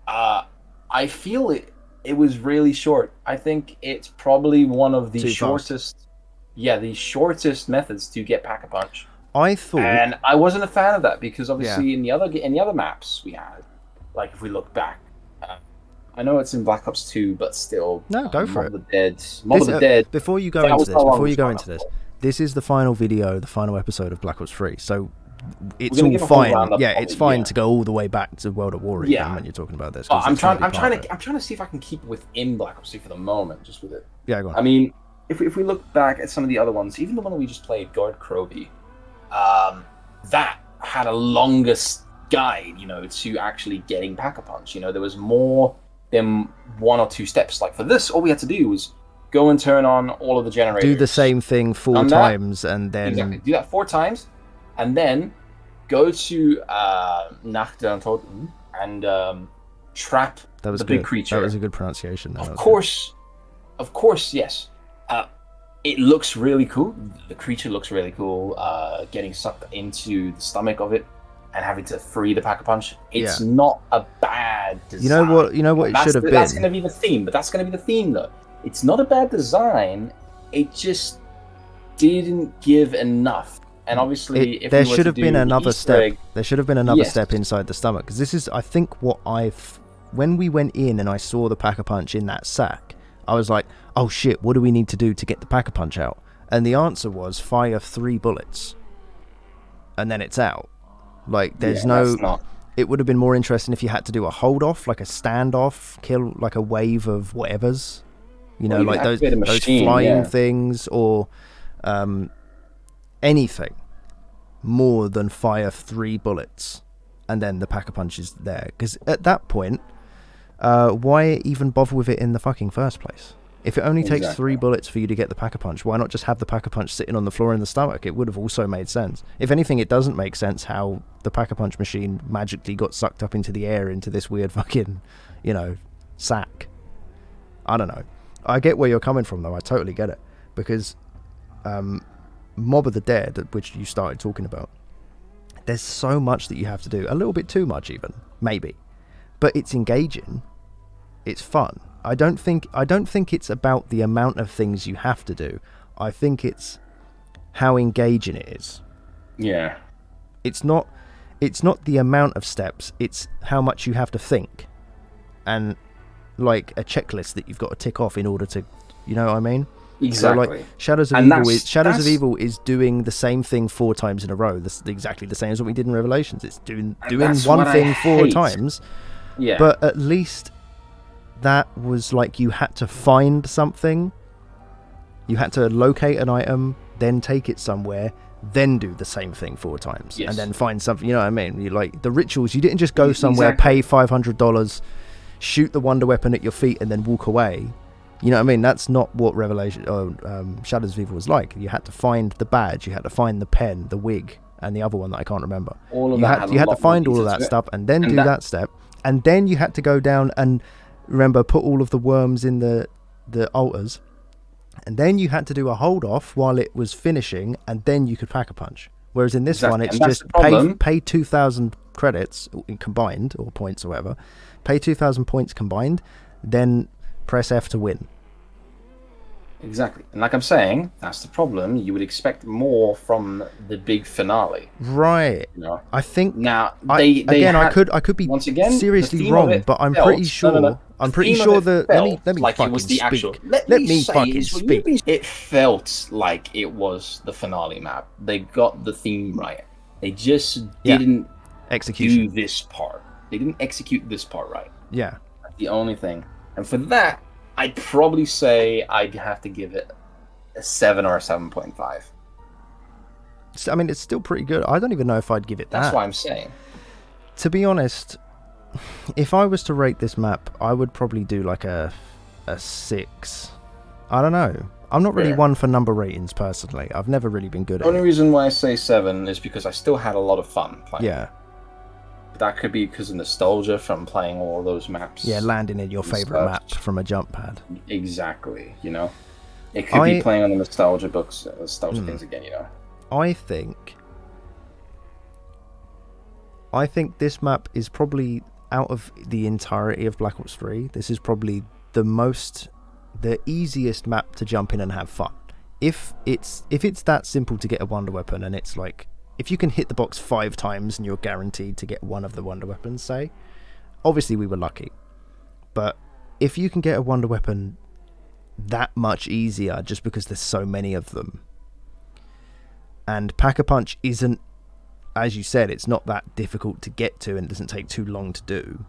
I feel it was really short. I think it's probably one of the shortest methods to get Pack-a-Punch. I thought, and I wasn't a fan of that because obviously in the other maps we had, like if we look back, I know it's in Black Ops 2, but still, no, go for it. Mob of the Dead. Before you go into this, this is the final video, the final episode of Black Ops 3. So it's all fine. Yeah, it's fine to go all the way back to World at War again when you're talking about this. I'm trying to see if I can keep it within Black Ops 3 for the moment, just with it. Yeah, go on. I mean, if we look back at some of the other ones, even the one we just played, Guard Krovi, that had a longest guide, to actually getting Pack-a-Punch. There was more than 1 or 2 steps. Like for this, all we had to do was go and turn on all of the generators. Do the same thing 4 times, and then exactly do that 4 times, and then go to Nach der Toten and trap the big creature. That was a good pronunciation. Of course, yes. It looks really cool. The creature looks really cool. Getting sucked into the stomach of it and having to free the Pack-a-Punch. It's not a bad design. You know what it should have been? That's going to be the theme, but that's going to be the theme, though. It's not a bad design. It just didn't give enough. And obviously, there should have been another step. There should have been another step inside the stomach, because this is, I think, when we went in and I saw the Pack-a-Punch in that sack, I was like, oh shit, what do we need to do to get the Pack-a-Punch out? And the answer was fire 3 bullets, and then it's out. Like, there's it would have been more interesting if you had to do a hold off, like a standoff, kill like a wave of whatevers, like those flying things, or anything more than fire 3 bullets and then the Pack-a-Punch is there. Because at that point, why even bother with it in the fucking first place? If it only takes 3 bullets for you to get the Pack-a-Punch, why not just have the Pack-a-Punch sitting on the floor in the stomach? It would have also made sense. If anything, it doesn't make sense how the Pack-a-Punch machine magically got sucked up into the air into this weird fucking, sack. I don't know. I get where you're coming from, though. I totally get it. Because Mob of the Dead, which you started talking about, there's so much that you have to do. A little bit too much even, maybe. But it's engaging. It's fun. I don't think it's about the amount of things you have to do. I think it's how engaging it is. Yeah. It's not the amount of steps, it's how much you have to think. And like a checklist that you've got to tick off in order to, you know what I mean? Exactly. So like Shadows of Evil is doing the same thing 4 times in a row. That's exactly the same as what we did in Revelations. It's doing one thing 4 times. Yeah. But at least that was like you had to find something, you had to locate an item, then take it somewhere, then do the same thing 4 times, and then find something. You know what I mean? You like the rituals. You didn't just go somewhere, pay $500, shoot the wonder weapon at your feet, and then walk away. You know what I mean? That's not what Shadows of Evil was like. You had to find the badge, you had to find the pen, the wig, and the other one that I can't remember. You had to find all of that stuff, and then do that step, and then you had to go down and put all of the worms in the altars, and then you had to do a hold off while it was finishing, and then you could Pack-a-Punch. Whereas in this one, it's just pay 2,000 credits combined, or points or whatever, pay 2,000 points combined, then press F to win. Exactly. And like I'm saying, that's the problem. You would expect more from the big finale. Right. I think now I could be once again seriously wrong, but I'm pretty sure I'm pretty sure that let me like fucking it was the speak. actual Let me fucking speak. It felt like it was the finale map. They got the theme right. They just didn't do this part. They didn't execute this part right. Yeah. That's the only thing. And for that, I'd probably say I'd have to give it a 7 or a 7.5. I mean, it's still pretty good. I don't even know if I'd give it that. That's what I'm saying. To be honest, if I was to rate this map, I would probably do like a 6. I don't know. I'm not really one for number ratings personally. I've never really been good at it. The only reason why I say 7 is because I still had a lot of fun playing. Yeah. That could be because of nostalgia from playing all those maps. Yeah, landing in your favorite map from a jump pad. Exactly, It could be playing on the nostalgia things again, I think this map is probably, out of the entirety of Black Ops 3, this is probably the easiest map to jump in and have fun. If it's that simple to get a wonder weapon, and it's like, if you can hit the box 5 times and you're guaranteed to get one of the wonder weapons, say, obviously we were lucky, but if you can get a wonder weapon that much easier just because there's so many of them, and Pack-a-Punch isn't, as you said, it's not that difficult to get to and it doesn't take too long to do,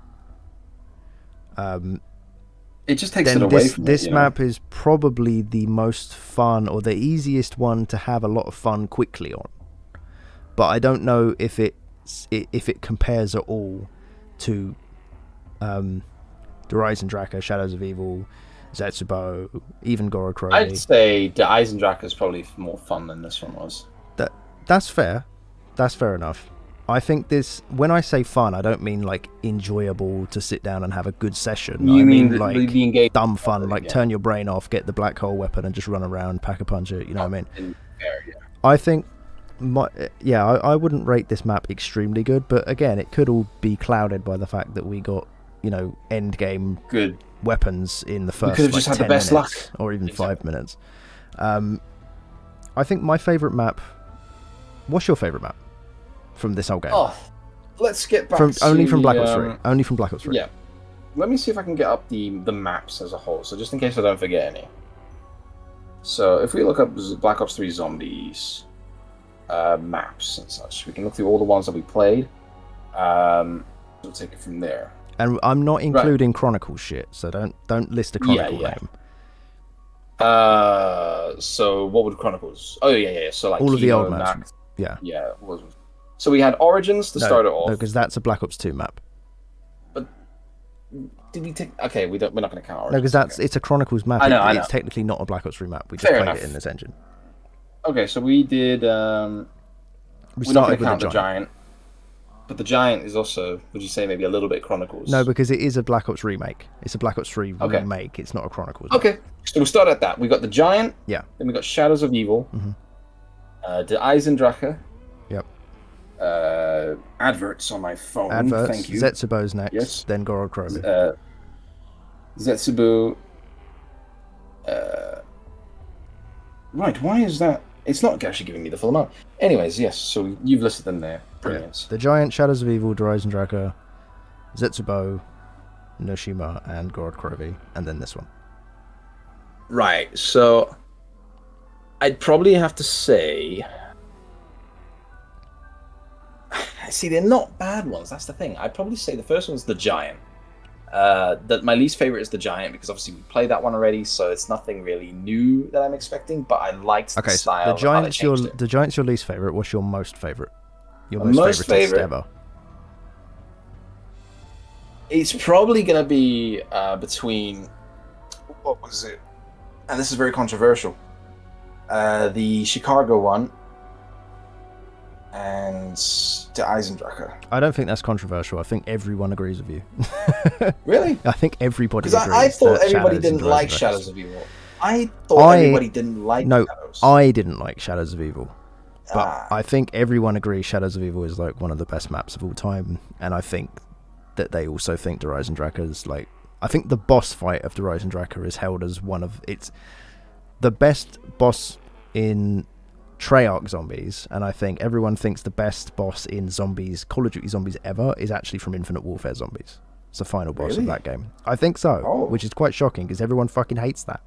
it just takes it away from this map is probably the most fun, or the easiest one to have a lot of fun quickly on. but I don't know if it compares at all to the Eisendrache, Shadows of Evil, Zetsubo, even Goro Krovi. I'd say the Eisendrache is probably more fun than this one was. That's fair. That's fair enough. I think this, when I say fun, I don't mean like enjoyable to sit down and have a good session. You I mean the, like the engagement, dumb fun, like turn your brain off, get the black hole weapon and just run around, pack a punch it, you know what I mean? I think, I wouldn't rate this map extremely good, but again, it could all be clouded by the fact that we got, end game good weapons in the first we could have just had 10 the best minutes, luck. or even 5 minutes. I think my favourite map... What's your favourite map from this whole game? Oh, let's get back only from Black Ops 3. Only from Black Ops 3. Yeah. Let me see if I can get up the maps as a whole, so just in case I don't forget any. So if we look up Black Ops 3 Zombies maps and such, we can look through all the ones that we played. We'll take it from there. And I'm not including Chronicles shit, so don't list a Chronicle name. So what would Chronicles? Oh yeah. So like all of the old maps. Yeah. So we had Origins to start it off. No, because that's a Black Ops 2 map. But did we take? Okay, we're not going to count Origins. No, because it's a Chronicles map. I know. It's technically not a Black Ops 3 map. We just Fair played enough. it in this engine. Okay, so we did. We're not going to count the Giant. But the Giant is also, would you say, maybe a little bit Chronicles? No, because it is a Black Ops remake. It's a Black Ops 3 remake. It's not a Chronicles. Okay, so we'll start at that. We got the Giant. Yeah. Then we got Shadows of Evil. The Eisendrache. Yep. Adverts on my phone. Adverts. Thank you. Zetsubo's next. Yes. Then Gorod Krovi. Zetsubo. Right, why is that? It's not actually giving me the full amount. Anyways, yes, so you've listed them there. Brilliant. Yeah. The Giant, Shadows of Evil, Eisendrache, Zetsubo, Noshima, and Gorod Krovi, and then this one. Right, so I'd probably have to say... See, they're not bad ones, that's the thing. I'd probably say the first one's the Giant. That my least favorite is the Giant, because obviously we played that one already, so it's nothing really new that I'm expecting, but I liked the style. The Giant's your least favorite. What's your most favorite? Your most favorite ever. It's probably gonna be between, what was it? And this is very controversial. The Chicago one and the Eisendrache. I don't think that's controversial. I think everyone agrees with you. Really? I think everybody agrees. Because I thought everybody didn't like Shadows of Evil. I thought everybody didn't like Shadows. I didn't like Shadows of Evil. But I think everyone agrees Shadows of Evil is like one of the best maps of all time. And I think that they also think Der Eisendrache is like... I think the boss fight of Der Eisendrache is held as one of... It's the best boss in Treyarch Zombies, and I think everyone thinks the best boss in Zombies, Call of Duty Zombies ever, is actually from Infinite Warfare Zombies. It's the final boss of that game. I think so, which is quite shocking because everyone fucking hates that.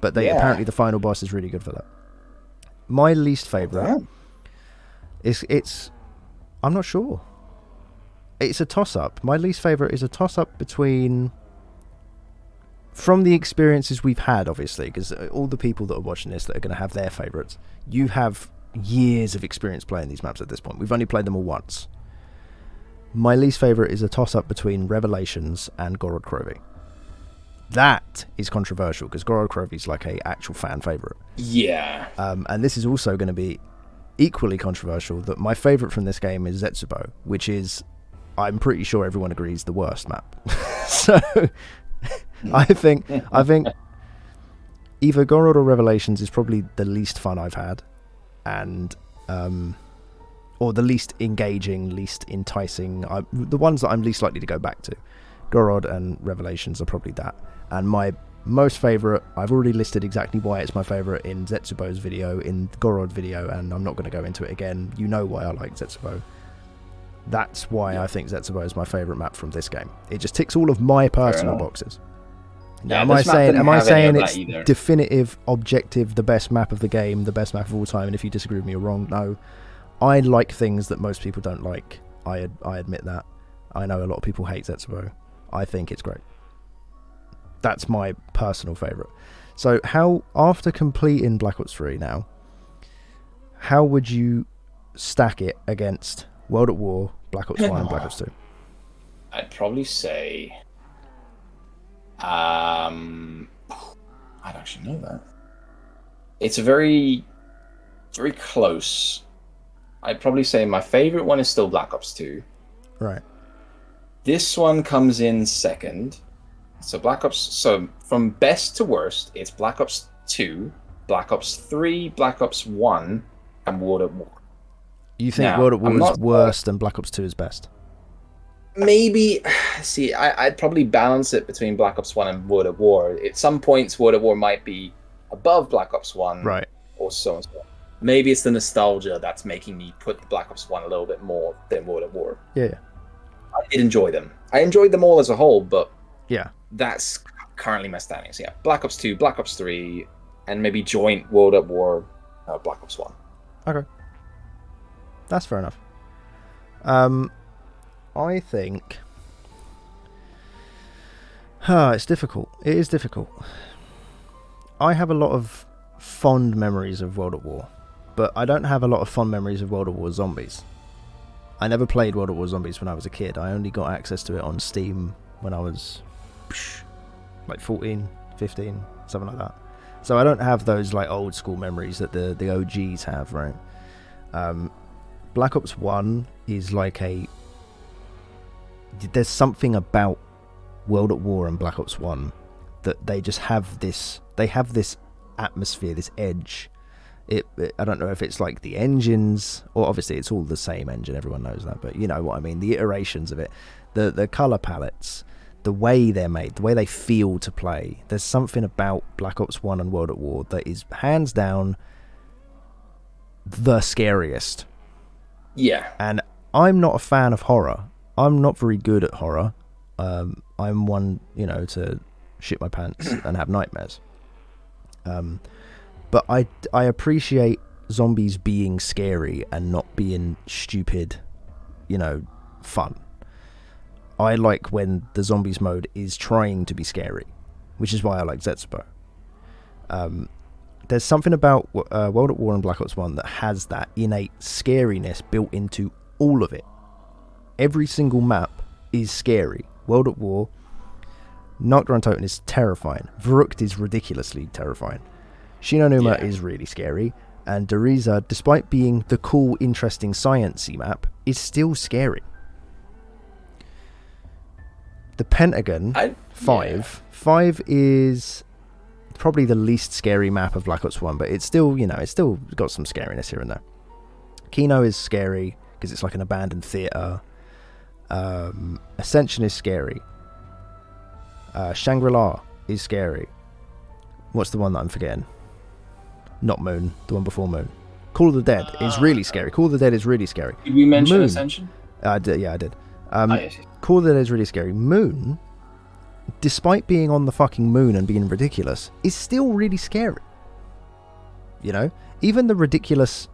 But apparently the final boss is really good for that. My least favourite it's I'm not sure. It's a toss-up. My least favourite is a toss-up between... From the experiences we've had, obviously, because all the people that are watching this that are going to have their favourites, you have years of experience playing these maps at this point. We've only played them all once. My least favourite is a toss-up between Revelations and Gorod Krovi. That is controversial, because Gorod Krovi is like a actual fan favourite. Yeah. And this is also going to be equally controversial, that my favourite from this game is Zetsubo, which is, I'm pretty sure everyone agrees, the worst map. So... I think either Gorod or Revelations is probably the least fun I've had, and or the least engaging, least enticing. The ones that I'm least likely to go back to. Gorod and Revelations are probably that. And my most favourite, I've already listed exactly why it's my favourite in Zetsubo's video, in Gorod video, and I'm not going to go into it again. You know why I like Zetsubo. That's why I think Zetsubo is my favourite map from this game. It just ticks all of my personal boxes. Now, am I saying it's definitive, objective, the best map of the game, the best map of all time, and if you disagree with me, you're wrong? No. I like things that most people don't like. I admit that. I know a lot of people hate Zetsubo. I think it's great. That's my personal favourite. So how, after completing Black Ops 3 now, how would you stack it against World at War, Black Ops 1, and Black Ops 2? I'd probably say... I'd actually know that. It's very, very close. I'd probably say my favorite one is still Black Ops 2. Right. This one comes in second. So So from best to worst, it's Black Ops 2, Black Ops 3, Black Ops 1, and World at War. You think Now, World at War I'm is not- worse than Black Ops 2 is best? Maybe, see, I'd probably balance it between Black Ops 1 and World at War. At some points, World at War might be above Black Ops 1. Right. Or so and so. Maybe it's the nostalgia that's making me put Black Ops 1 a little bit more than World at War. Yeah. I did enjoy them. I enjoyed them all as a whole, but Yeah. that's currently my standings. Yeah, Black Ops 2, Black Ops 3, and maybe joint World at War, Black Ops 1. Okay. That's fair enough. I think... it's difficult. It is difficult. I have a lot of fond memories of World at War, but I don't have a lot of fond memories of World at War Zombies. I never played World at War Zombies when I was a kid. I only got access to it on Steam when I was like 14, 15, something like that. So I don't have those like old school memories that the OGs have, right? Black Ops 1 is like there's something about World at War and Black Ops 1 that they just have this atmosphere, this edge. I don't know if it's like the engines, or obviously it's all the same engine, everyone knows that, but you know what I mean, the iterations of it, the color palettes, the way they're made, the way they feel to play. There's something about Black Ops 1 and World at War that is hands down the scariest. Yeah. And I'm not a fan of horror. I'm not very good at horror. I'm one, to shit my pants and have nightmares. But I appreciate zombies being scary and not being stupid, fun. I like when the zombies mode is trying to be scary, which is why I like Zetsubo. There's something about World at War and Black Ops 1 that has that innate scariness built into all of it. Every single map is scary. World at War, Nocturne is terrifying. Verrückt is ridiculously terrifying. Shinonuma is really scary. And Deriza, despite being the cool, interesting, sciencey map, is still scary. The Pentagon, 5 is probably the least scary map of Black Ops 1, but it's still, it's still got some scariness here and there. Kino is scary because it's like an abandoned theater. Ascension is scary. Shangri-La is scary. What's the one that I'm forgetting? Not Moon, the one before Moon. Call of the Dead is really scary. Call of the Dead is really scary. Did we mention Moon. Ascension? I did. Yes. Call of the Dead is really scary. Moon, despite being on the fucking moon and being ridiculous, is still really scary. Even the ridiculous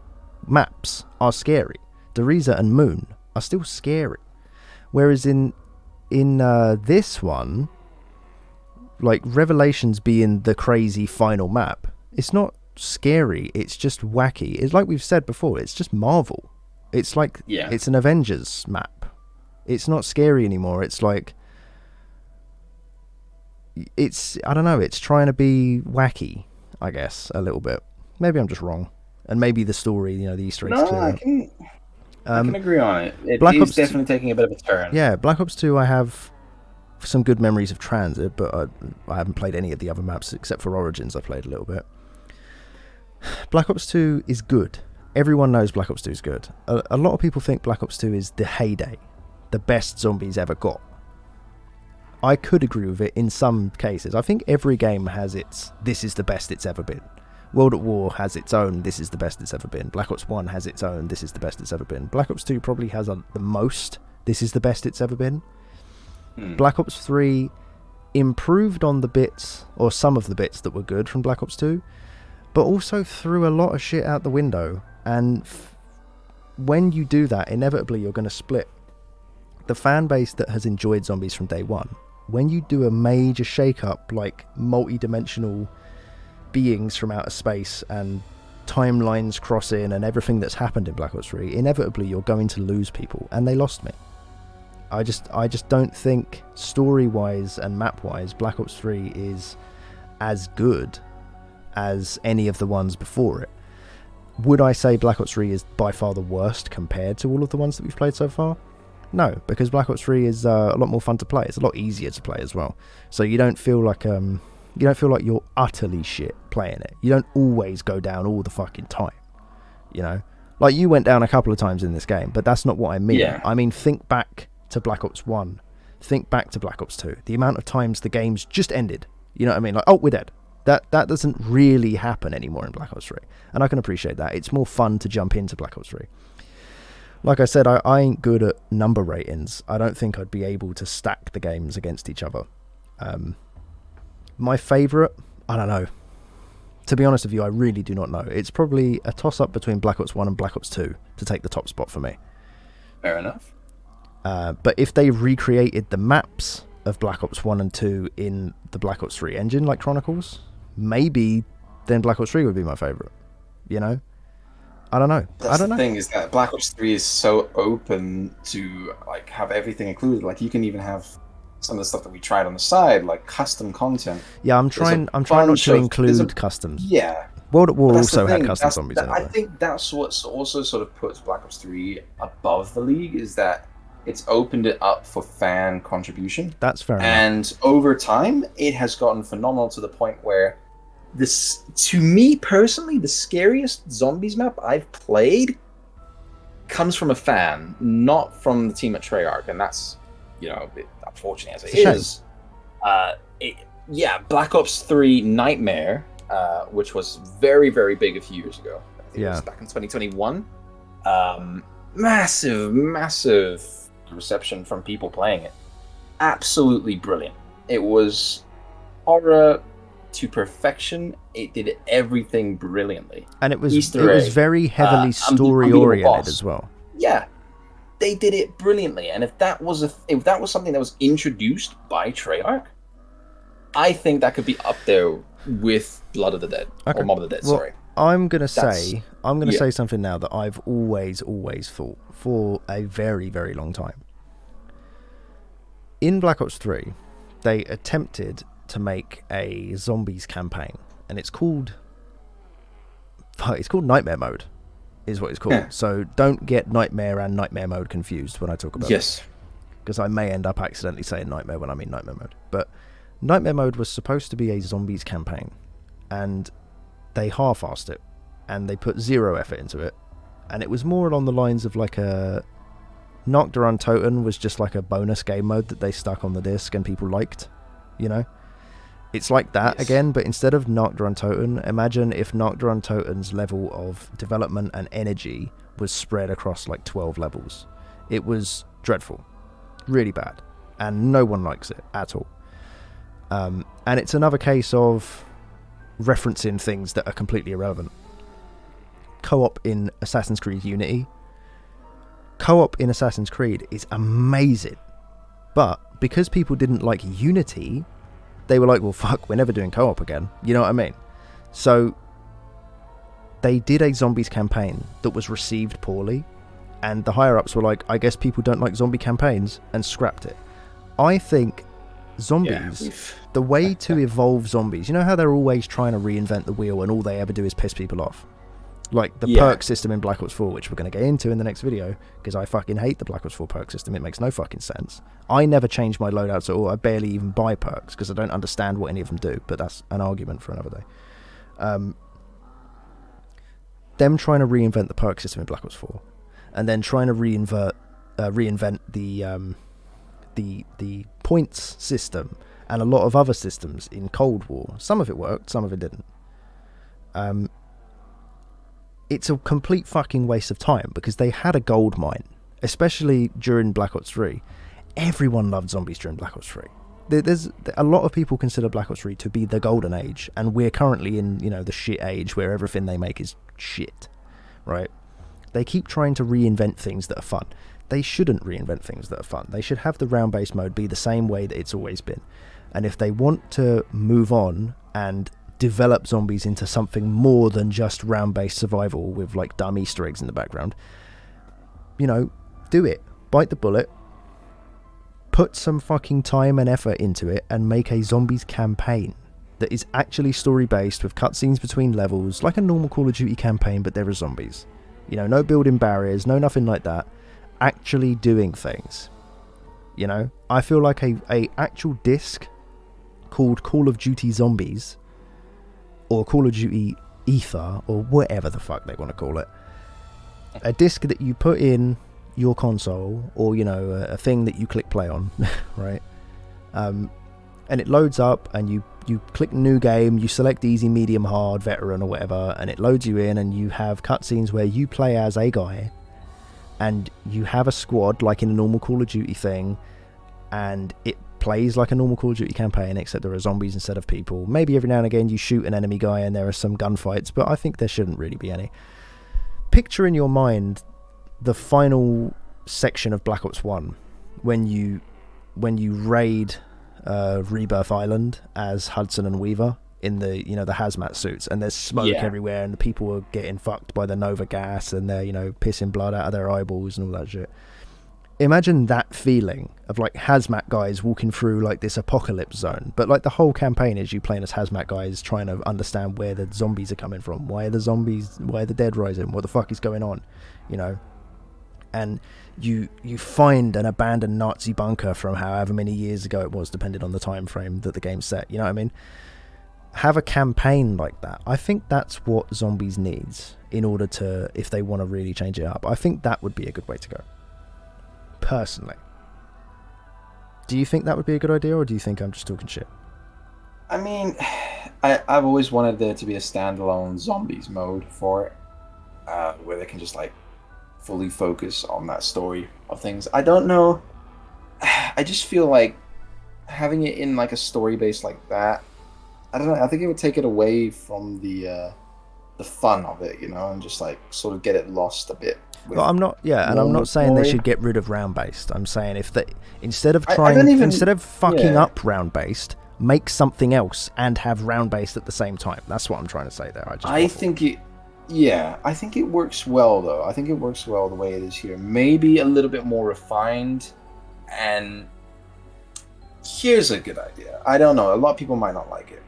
maps are scary. Deriza and Moon are still scary. Whereas in this one, like Revelations being the crazy final map, it's not scary, it's just wacky. It's like we've said before, it's just Marvel. It's like it's an Avengers map. It's not scary anymore. It's like I don't know, it's trying to be wacky, I guess, a little bit. Maybe I'm just wrong. And maybe the story, the Easter eggs clear up. I can agree on it. It Black is Ops definitely taking a bit of a turn. Yeah, Black Ops 2 I have some good memories of Transit, but I haven't played any of the other maps except for Origins. I played a little bit. Black Ops 2 is good. Everyone knows Black Ops 2 is good. A lot of people think Black Ops 2 is the heyday, the best zombies ever got. I could agree with it in some cases. I think every game has its this is the best it's ever been. World at War has its own this is the best it's ever been. Black Ops 1 has its own this is the best it's ever been. Black Ops 2 probably has the most this is the best it's ever been. Black Ops 3 improved on the bits, or some of the bits that were good from Black Ops 2, but also threw a lot of shit out the window. And when you do that, inevitably you're going to split the fan base that has enjoyed zombies from day one. When you do a major shake-up, like multi-dimensional beings from outer space and timelines crossing and everything that's happened in Black Ops 3, inevitably you're going to lose people, and they lost me. I just don't think story-wise and map-wise Black Ops 3 is as good as any of the ones before it. Would I say Black Ops 3 is by far the worst compared to all of the ones that we've played so far? No, because Black Ops 3 is a lot more fun to play. It's a lot easier to play as well. So you don't feel like you're utterly shit playing it. You don't always go down all the fucking time. You know? Like, you went down a couple of times in this game, but that's not what I mean. Yeah. I mean, think back to Black Ops 1. Think back to Black Ops 2. The amount of times the game's just ended. You know what I mean? Like, oh, we're dead. That doesn't really happen anymore in Black Ops 3. And I can appreciate that. It's more fun to jump into Black Ops 3. Like I said, I ain't good at number ratings. I don't think I'd be able to stack the games against each other. My favourite, I don't know. To be honest with you, I really do not know. It's probably a toss-up between Black Ops 1 and Black Ops 2 to take the top spot for me. Fair enough. But if they recreated the maps of Black Ops 1 and 2 in the Black Ops 3 engine, like Chronicles, maybe then Black Ops 3 would be my favourite. You know? I don't know. That's I don't know. The thing is that Black Ops 3 is so open to like have everything included. Like, you can even have some of the stuff that we tried on the side, like custom content. Yeah, I'm trying not to include customs. Yeah. World at War That's also the had thing. custom zombies. I think that's what's also sort of puts Black Ops 3 above the league, is that it's opened it up for fan contribution. That's fair enough. And over time, it has gotten phenomenal to the point where this, to me personally, the scariest zombies map I've played comes from a fan, not from the team at Treyarch, and that's, you know, unfortunate as it is. Black Ops 3 Nightmare, which was very, very big a few years ago. I think it was back in 2021. Massive reception from people playing it. Absolutely brilliant. It was horror to perfection. It did everything brilliantly. And it was very heavily story oriented as well. Yeah. They did it brilliantly. And if that was something that was introduced by Treyarch, I think that could be up there with Blood of the Dead. Or Mob of the Dead, sorry. I'm gonna say something now that I've always thought for a very, very long time. In Black Ops 3, they attempted to make a zombies campaign, and it's called Nightmare Mode, is what it's called. Yeah. So don't get Nightmare and Nightmare Mode confused when I talk about it. Because I may end up accidentally saying Nightmare when I mean Nightmare Mode. But Nightmare Mode was supposed to be a zombies campaign, and they half-assed it, and they put zero effort into it, and it was more along the lines of like a Nocturne Totem was just like a bonus game mode that they stuck on the disc and people liked, you know? It's like that again, but instead of Nocturne Totem, imagine if Nocturne Totem's level of development and energy was spread across like 12 levels. It was dreadful, really bad, and no one likes it at all. And it's another case of referencing things that are completely irrelevant. Co-op in Assassin's Creed Unity. Co-op in Assassin's Creed is amazing, but because people didn't like Unity, they were like, well, fuck, we're never doing co-op again. You know what I mean? So they did a zombies campaign that was received poorly, and the higher-ups were like, I guess people don't like zombie campaigns, and scrapped it. I think zombies, the way to evolve zombies, you know how they're always trying to reinvent the wheel and all they ever do is piss people off? Like the perk system in Black Ops 4, which we're going to get into in the next video, because I fucking hate the Black Ops 4 perk system. It makes no fucking sense. I never change my loadouts at all. I barely even buy perks because I don't understand what any of them do, but that's an argument for another day. Them trying to reinvent the perk system in Black Ops 4, and then trying to reinvent the points system and a lot of other systems in Cold War. Some of it worked, some of it didn't. It's a complete fucking waste of time because they had a gold mine, especially during Black Ops 3. Everyone loved zombies during Black Ops 3. There's a lot of people consider Black Ops 3 to be the golden age, and we're currently in, you know, the shit age where everything they make is shit, right? They keep trying to reinvent things that are fun. They shouldn't reinvent things that are fun. They should have the round-based mode be the same way that it's always been. And if they want to move on and develop zombies into something more than just round-based survival with like dumb Easter eggs in the background, you know, do it. Bite the bullet. Put some fucking time and effort into it and make a zombies campaign that is actually story-based with cutscenes between levels, like a normal Call of Duty campaign, but there are zombies. You know, no building barriers, no nothing like that. Actually doing things. You know, I feel like a actual disc called Call of Duty Zombies, or Call of Duty Ether, or whatever the fuck they want to call it. A disc that you put in your console, or, you know, a thing that you click play on, right? And it loads up, and you click new game, you select easy, medium, hard, veteran, or whatever, and it loads you in, and you have cutscenes where you play as a guy, and you have a squad like in a normal Call of Duty thing, and it plays like a normal Call of Duty campaign, except there are zombies instead of people. Maybe every now and again you shoot an enemy guy and there are some gunfights, but I think there shouldn't really be any. Picture in your mind the final section of Black Ops 1 when you raid Rebirth Island as Hudson and Weaver in the, you know, the hazmat suits, and there's smoke everywhere, and the people are getting fucked by the Nova gas, and they're, you know, pissing blood out of their eyeballs and all that shit. Imagine that feeling of like hazmat guys walking through like this apocalypse zone, but like the whole campaign is you playing as hazmat guys trying to understand where the zombies are coming from, why are the dead rising, what the fuck is going on, you know. And you find an abandoned Nazi bunker from however many years ago it was, depending on the time frame that the game's set, you know what I mean. Have a campaign like that. I think that's what zombies needs in order to, if they want to really change it up. I think that would be a good way to go, personally. Do you think that would be a good idea, or do you think I'm just talking shit? I mean, I've always wanted there to be a standalone zombies mode for it, where they can just like fully focus on that story of things. I don't know. I just feel like having it in like a story base like that, I don't know. I think it would take it away from the fun of it, you know, and just like sort of get it lost a bit. Well, I'm not saying they should get rid of round based. I'm saying if they instead of fucking up round based, make something else and have round based at the same time. That's what I'm trying to say there. I think it works well though. I think it works well the way it is here. Maybe a little bit more refined. And here's a good idea. I don't know. A lot of people might not like it.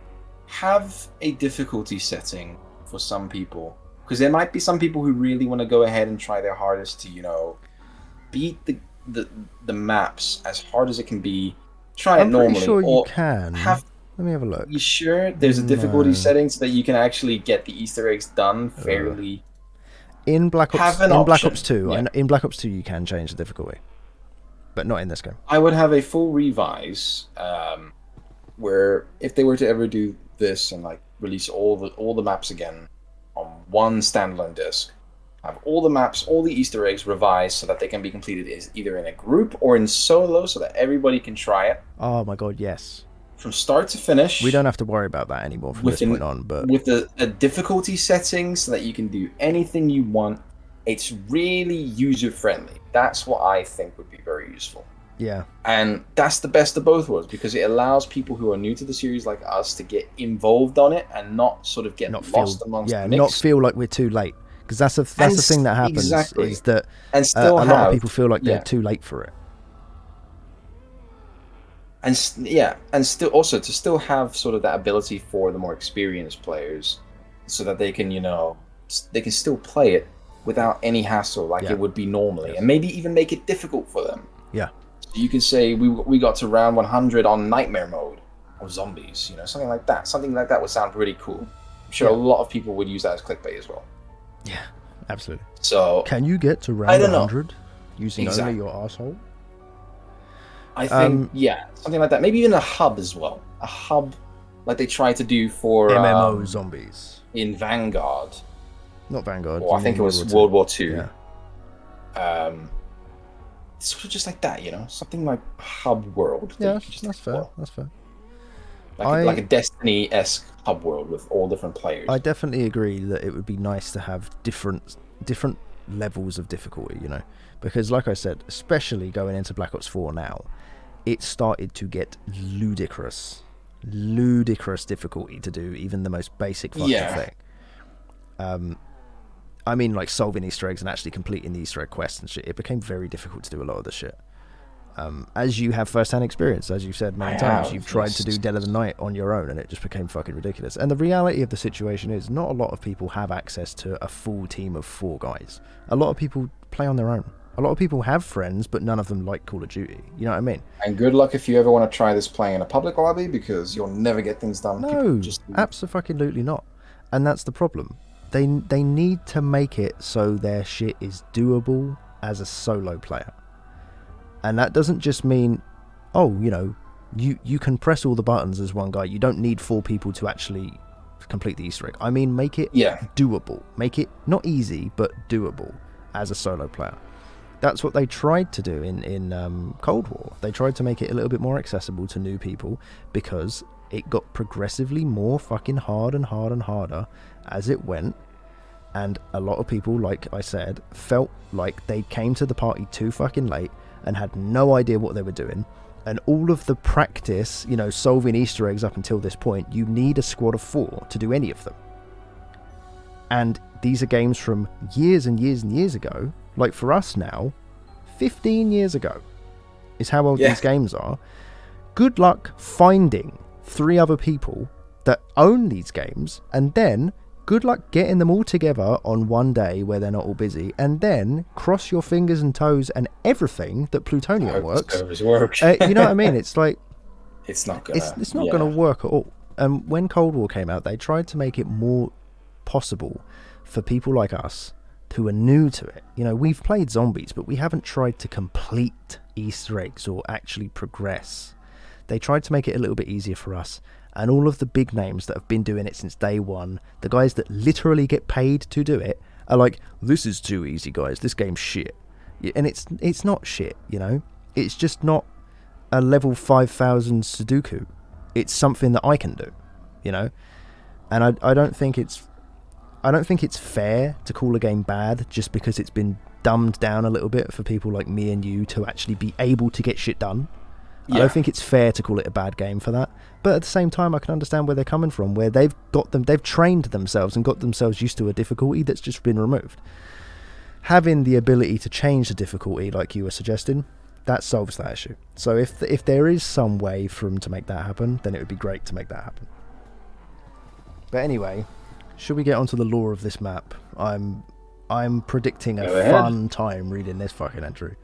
Have a difficulty setting for some people. Because there might be some people who really want to go ahead and try their hardest to, you know, beat the maps as hard as it can be. Try it normally. I'm pretty sure you can. Let me have a look. You sure? There's a difficulty setting so that you can actually get the Easter eggs done fairly. In Black Ops 2, yeah. In Black Ops 2 you can change the difficulty, but not in this game. I would have a full revise, where if they were to ever do this and like release all the maps again on one standalone disc, have all the maps, all the Easter eggs revised so that they can be completed either in a group or in solo, so that everybody can try it. Oh my god, yes! From start to finish. We don't have to worry about that anymore from this point on. But with a difficulty setting so that you can do anything you want, it's really user friendly. That's what I think would be very useful. Yeah. And that's the best of both worlds, because it allows people who are new to the series like us to get involved on it and not sort of get lost amongst the mix. Not feel like we're too late, because that's the thing that happens. Exactly. Is that a lot of people feel like they're too late for it. And still have sort of that ability for the more experienced players, so that they can, you know, they can still play it without any hassle like it would be normally, and maybe even make it difficult for them. Yeah. You can say we got to round 100 on nightmare mode or zombies, you know, something like that. Something like that would sound pretty cool. I'm sure a lot of people would use that as clickbait as well. Yeah, absolutely. So can you get to round 100 using only your asshole? I think something like that. Maybe even a hub as well. A hub like they tried to do for MMO zombies in Vanguard. Not Vanguard. Or I think it was World War II. Yeah. Sort of just like that, you know, something like hub world. Yeah, that's fair. That's fair. Like a Destiny-esque hub world with all different players. I definitely agree that it would be nice to have different levels of difficulty, you know, because like I said, especially going into Black Ops 4 now, it started to get ludicrous ludicrous difficulty to do even the most basic fucking Yeah. thing. I mean, like solving Easter eggs and actually completing the Easter egg quests and shit. It became very difficult to do a lot of the shit. As you have first-hand experience, as you've said many times, you've tried to do Dead of the Night on your own, and it just became fucking ridiculous. And the reality of the situation is, not a lot of people have access to a full team of 4 guys. A lot of people play on their own. A lot of people have friends, but none of them like Call of Duty. You know what I mean? And good luck if you ever want to try this playing in a public lobby, because you'll never get things done. No, absolutely not. And that's the problem. They need to make it so their shit is doable as a solo player. And that doesn't just mean, oh, you know, you can press all the buttons as one guy. You don't need 4 people to actually complete the Easter egg. I mean, make it doable. Make it not easy, but doable as a solo player. That's what they tried to do in Cold War. They tried to make it a little bit more accessible to new people, because it got progressively more fucking hard and harder as it went. And a lot of people, like I said, felt like they came to the party too fucking late and had no idea what they were doing. And all of the practice, you know, solving Easter eggs up until this point, you need a squad of 4 to do any of them. And these are games from years and years and years ago. Like for us now, 15 years ago is how old these games are. Good luck finding 3 other people that own these games, and then good luck getting them all together on one day where they're not all busy, and then cross your fingers and toes and everything that Plutonium works. You know what I mean? It's like it's not gonna. It's not going to work at all. And when Cold War came out, they tried to make it more possible for people like us who are new to it. You know, we've played zombies, but we haven't tried to complete Easter eggs or actually progress. They tried to make it a little bit easier for us. And all of the big names that have been doing it since day one, the guys that literally get paid to do it, are like, this is too easy, guys. This game's shit. And it's not shit, you know? It's just not a level 5,000 Sudoku. It's something that I can do, you know? And I don't think it's fair to call a game bad just because it's been dumbed down a little bit for people like me and you to actually be able to get shit done. I don't think it's fair to call it a bad game for that. But at the same time, I can understand where they're coming from, where they've trained themselves and got themselves used to a difficulty that's just been removed. Having the ability to change the difficulty, like you were suggesting, that solves that issue. So if there is some way for them to make that happen, then it would be great to make that happen. But anyway, should we get onto the lore of this map? I'm predicting a fun time reading this fucking entry.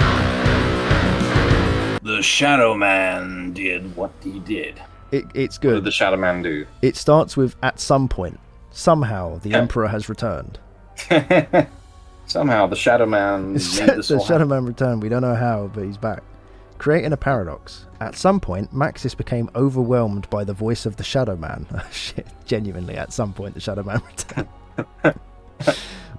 The Shadow Man did what he did. It's good. What did the Shadow Man do? It starts with, at some point, somehow, the Emperor has returned. Somehow, the Shadow Man... the Shadow Man returned. We don't know how, but he's back. Creating a paradox. At some point, Maxis became overwhelmed by the voice of the Shadow Man. Shit, genuinely, at some point, the Shadow Man returned.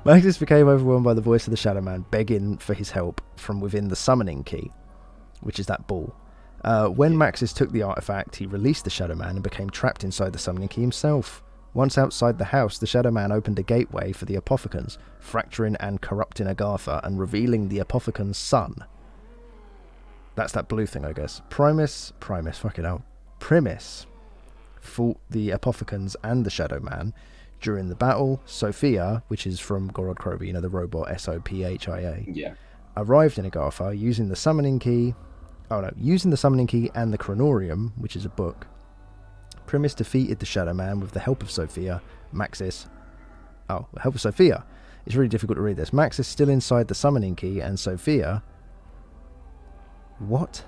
Maxis became overwhelmed by the voice of the Shadow Man, begging for his help from within the summoning key, which is that ball. When Maxis took the artifact, he released the Shadow Man and became trapped inside the summoning key himself. Once outside the house, the Shadow Man opened a gateway for the Apothicons, fracturing and corrupting Agartha and revealing the Apothicons' son. That's that blue thing, I guess. Primus fought the Apothicons and the Shadow Man. During the battle, Sophia, which is from Gorod Krovi, you know, the robot Sophia, arrived in Agartha using the summoning key and the Chronorium, which is a book. Primus defeated the Shadow Man with the help of Sophia. It's really difficult to read this. Max is still inside the summoning key, and Sophia... What?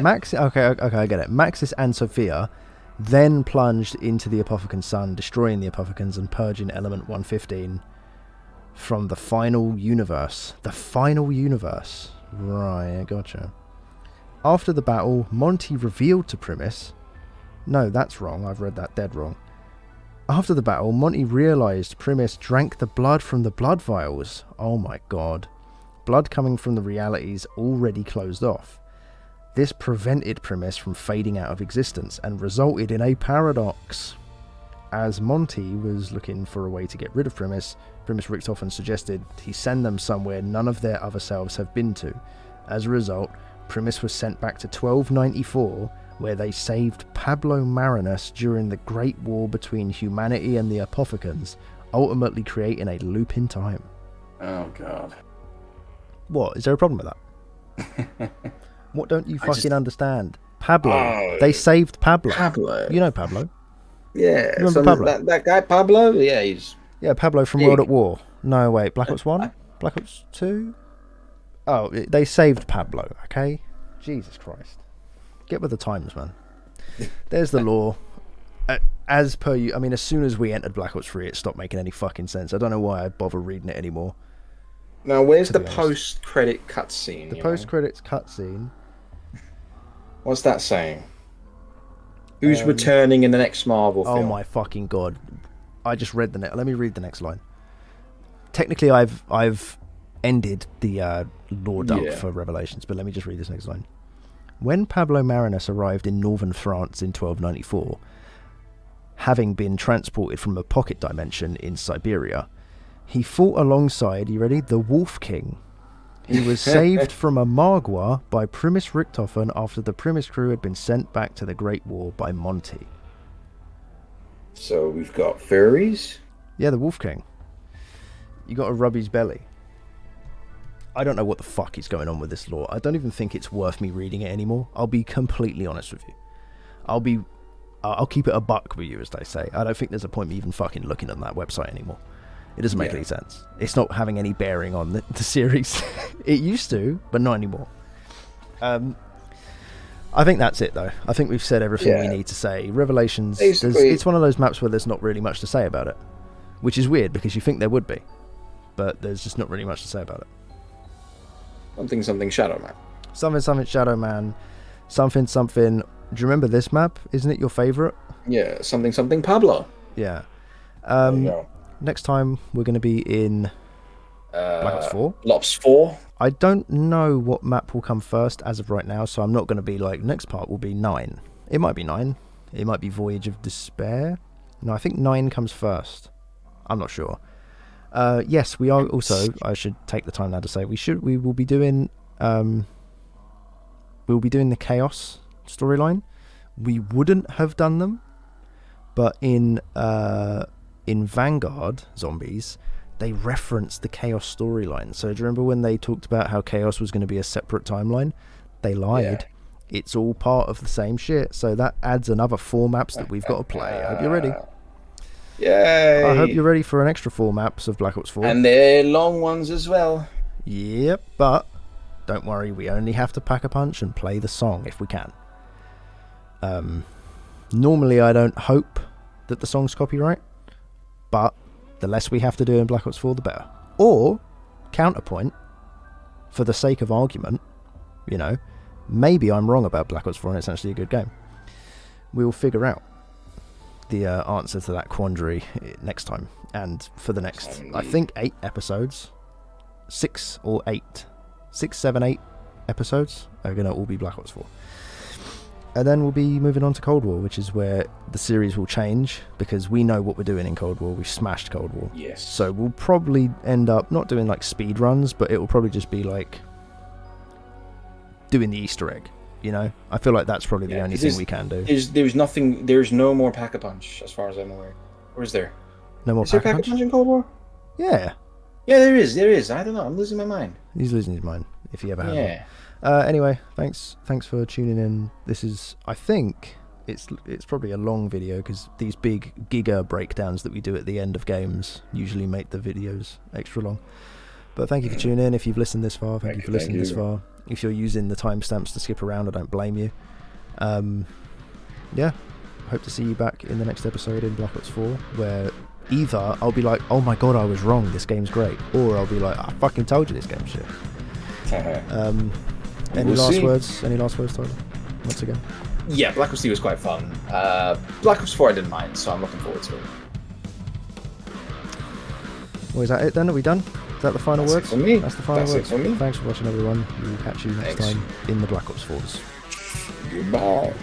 Max... Okay, I get it. Maxis and Sophia then plunged into the Apothicon Sun, destroying the Apothicons and purging Element 115 from the final universe. The final universe. Right, gotcha. After the battle, Monty revealed to Primus... No, that's wrong. I've read that dead wrong. After the battle, Monty realized Primus drank the blood from the blood vials. Oh my god. Blood coming from the realities already closed off. This prevented Primus from fading out of existence and resulted in a paradox. As Monty was looking for a way to get rid of Primus, Primus Richtofen suggested he send them somewhere none of their other selves have been to, As a result, Primus was sent back to 1294, where they saved Pablo Marinus during the Great War between humanity and the Apothicans, ultimately creating a loop in time. Oh, God. What? Is there a problem with that? What don't you fucking understand? Pablo. They saved Pablo. Pablo. You know Pablo. Yeah. You remember Pablo? That guy, Pablo? Yeah, he's... Yeah, Pablo from World at War. No, wait. Black Ops 1? Black Ops 2? Oh, they saved Pablo, okay? Jesus Christ. Get with the times, man. There's the law. As per you, I mean, as soon as we entered Black Ops 3, it stopped making any fucking sense. I don't know why I bother reading it anymore. Now, where's the post-credit cutscene? The post-credits cutscene. What's that saying? Who's returning in the next Marvel film? Oh my fucking god! I just read the let me read the next line. Technically, I've ended the lore dump for Revelations, but let me just read this next line. When Pablo Marinus arrived in northern France in 1294, having been transported from a pocket dimension in Siberia, he fought alongside, you ready, the Wolf King. He was saved from a Margwa by Primus Richthofen after the Primus crew had been sent back to the Great War by Monty. So we've got furries? Yeah, the Wolf King. You got to rub his belly. I don't know what the fuck is going on with this lore. I don't even think it's worth me reading it anymore. I'll be completely honest with you. I'll keep it a buck with you, as they say. I don't think there's a point me even fucking looking at that website anymore. It doesn't make any sense. It's not having any bearing on the series. It used to, but not anymore. I think that's it, though. I think we've said everything we need to say. Revelations, it's one of those maps where there's not really much to say about it, which is weird because you think there would be, but there's just not really much to say about it. Something Shadow Man. Something Shadow Man. Something. Do you remember this map? Isn't it your favourite? Yeah, something Pablo. Yeah. Next time we're going to be in Black Ops 4. Ops 4. I don't know what map will come first as of right now, so I'm not going to be like, next part will be 9. It might be 9. It might be Voyage of Despair. No, I think 9 comes first. I'm not sure. Yes, we are also, I should take the time now to say, we will be doing the Chaos storyline. We wouldn't have done them, but in Vanguard Zombies, they referenced the Chaos storyline. So do you remember when they talked about how Chaos was going to be a separate timeline? They lied. Yeah. It's all part of the same shit. So that adds another 4 maps that we've got to play. I hope you're ready. Yay! I hope you're ready for an extra 4 maps of Black Ops 4. And they're long ones as well. Yep, but don't worry, we only have to pack a punch and play the song if we can. Normally I don't hope that the song's copyright, but the less we have to do in Black Ops 4, the better. Or, counterpoint, for the sake of argument, maybe I'm wrong about Black Ops 4 and it's actually a good game. We'll figure out the answer to that quandary next time. And for the next, I think, 8 episodes, 6, 7, 8 episodes are going to all be Black Ops 4. And then we'll be moving on to Cold War, which is where the series will change, because we know what we're doing in Cold War. We've smashed Cold War. Yes. So we'll probably end up not doing like speed runs, but it will probably just be like doing the Easter egg. I feel like that's probably the only thing we can do. There's no more Pack-a-Punch as far as I'm aware. Or is there? No more Pack-a-Punch in Cold War? Yeah. Yeah, there is. I don't know. I'm losing my mind. He's losing his mind, if he ever has. Yeah. Anyway, thanks for tuning in. This is, I think, it's probably a long video, because these big Giga breakdowns that we do at the end of games usually make the videos extra long. But thank you for tuning in. If you've listened this far, thank you for listening this far. If you're using the timestamps to skip around, I don't blame you. Yeah, hope to see you back in the next episode in Black Ops 4, where either I'll be like, oh my god, I was wrong, this game's great, or I'll be like, I fucking told you this game's shit. Any last words, Tyler? Once again. Yeah, Black Ops 3 was quite fun. Black Ops 4 I didn't mind, so I'm looking forward to it. Well, is that it then? Are we done? Is that the final words? That's it for me. That's the final words. It for me. Thanks for watching, everyone. We'll catch you next time in the Black Ops 4s. Goodbye.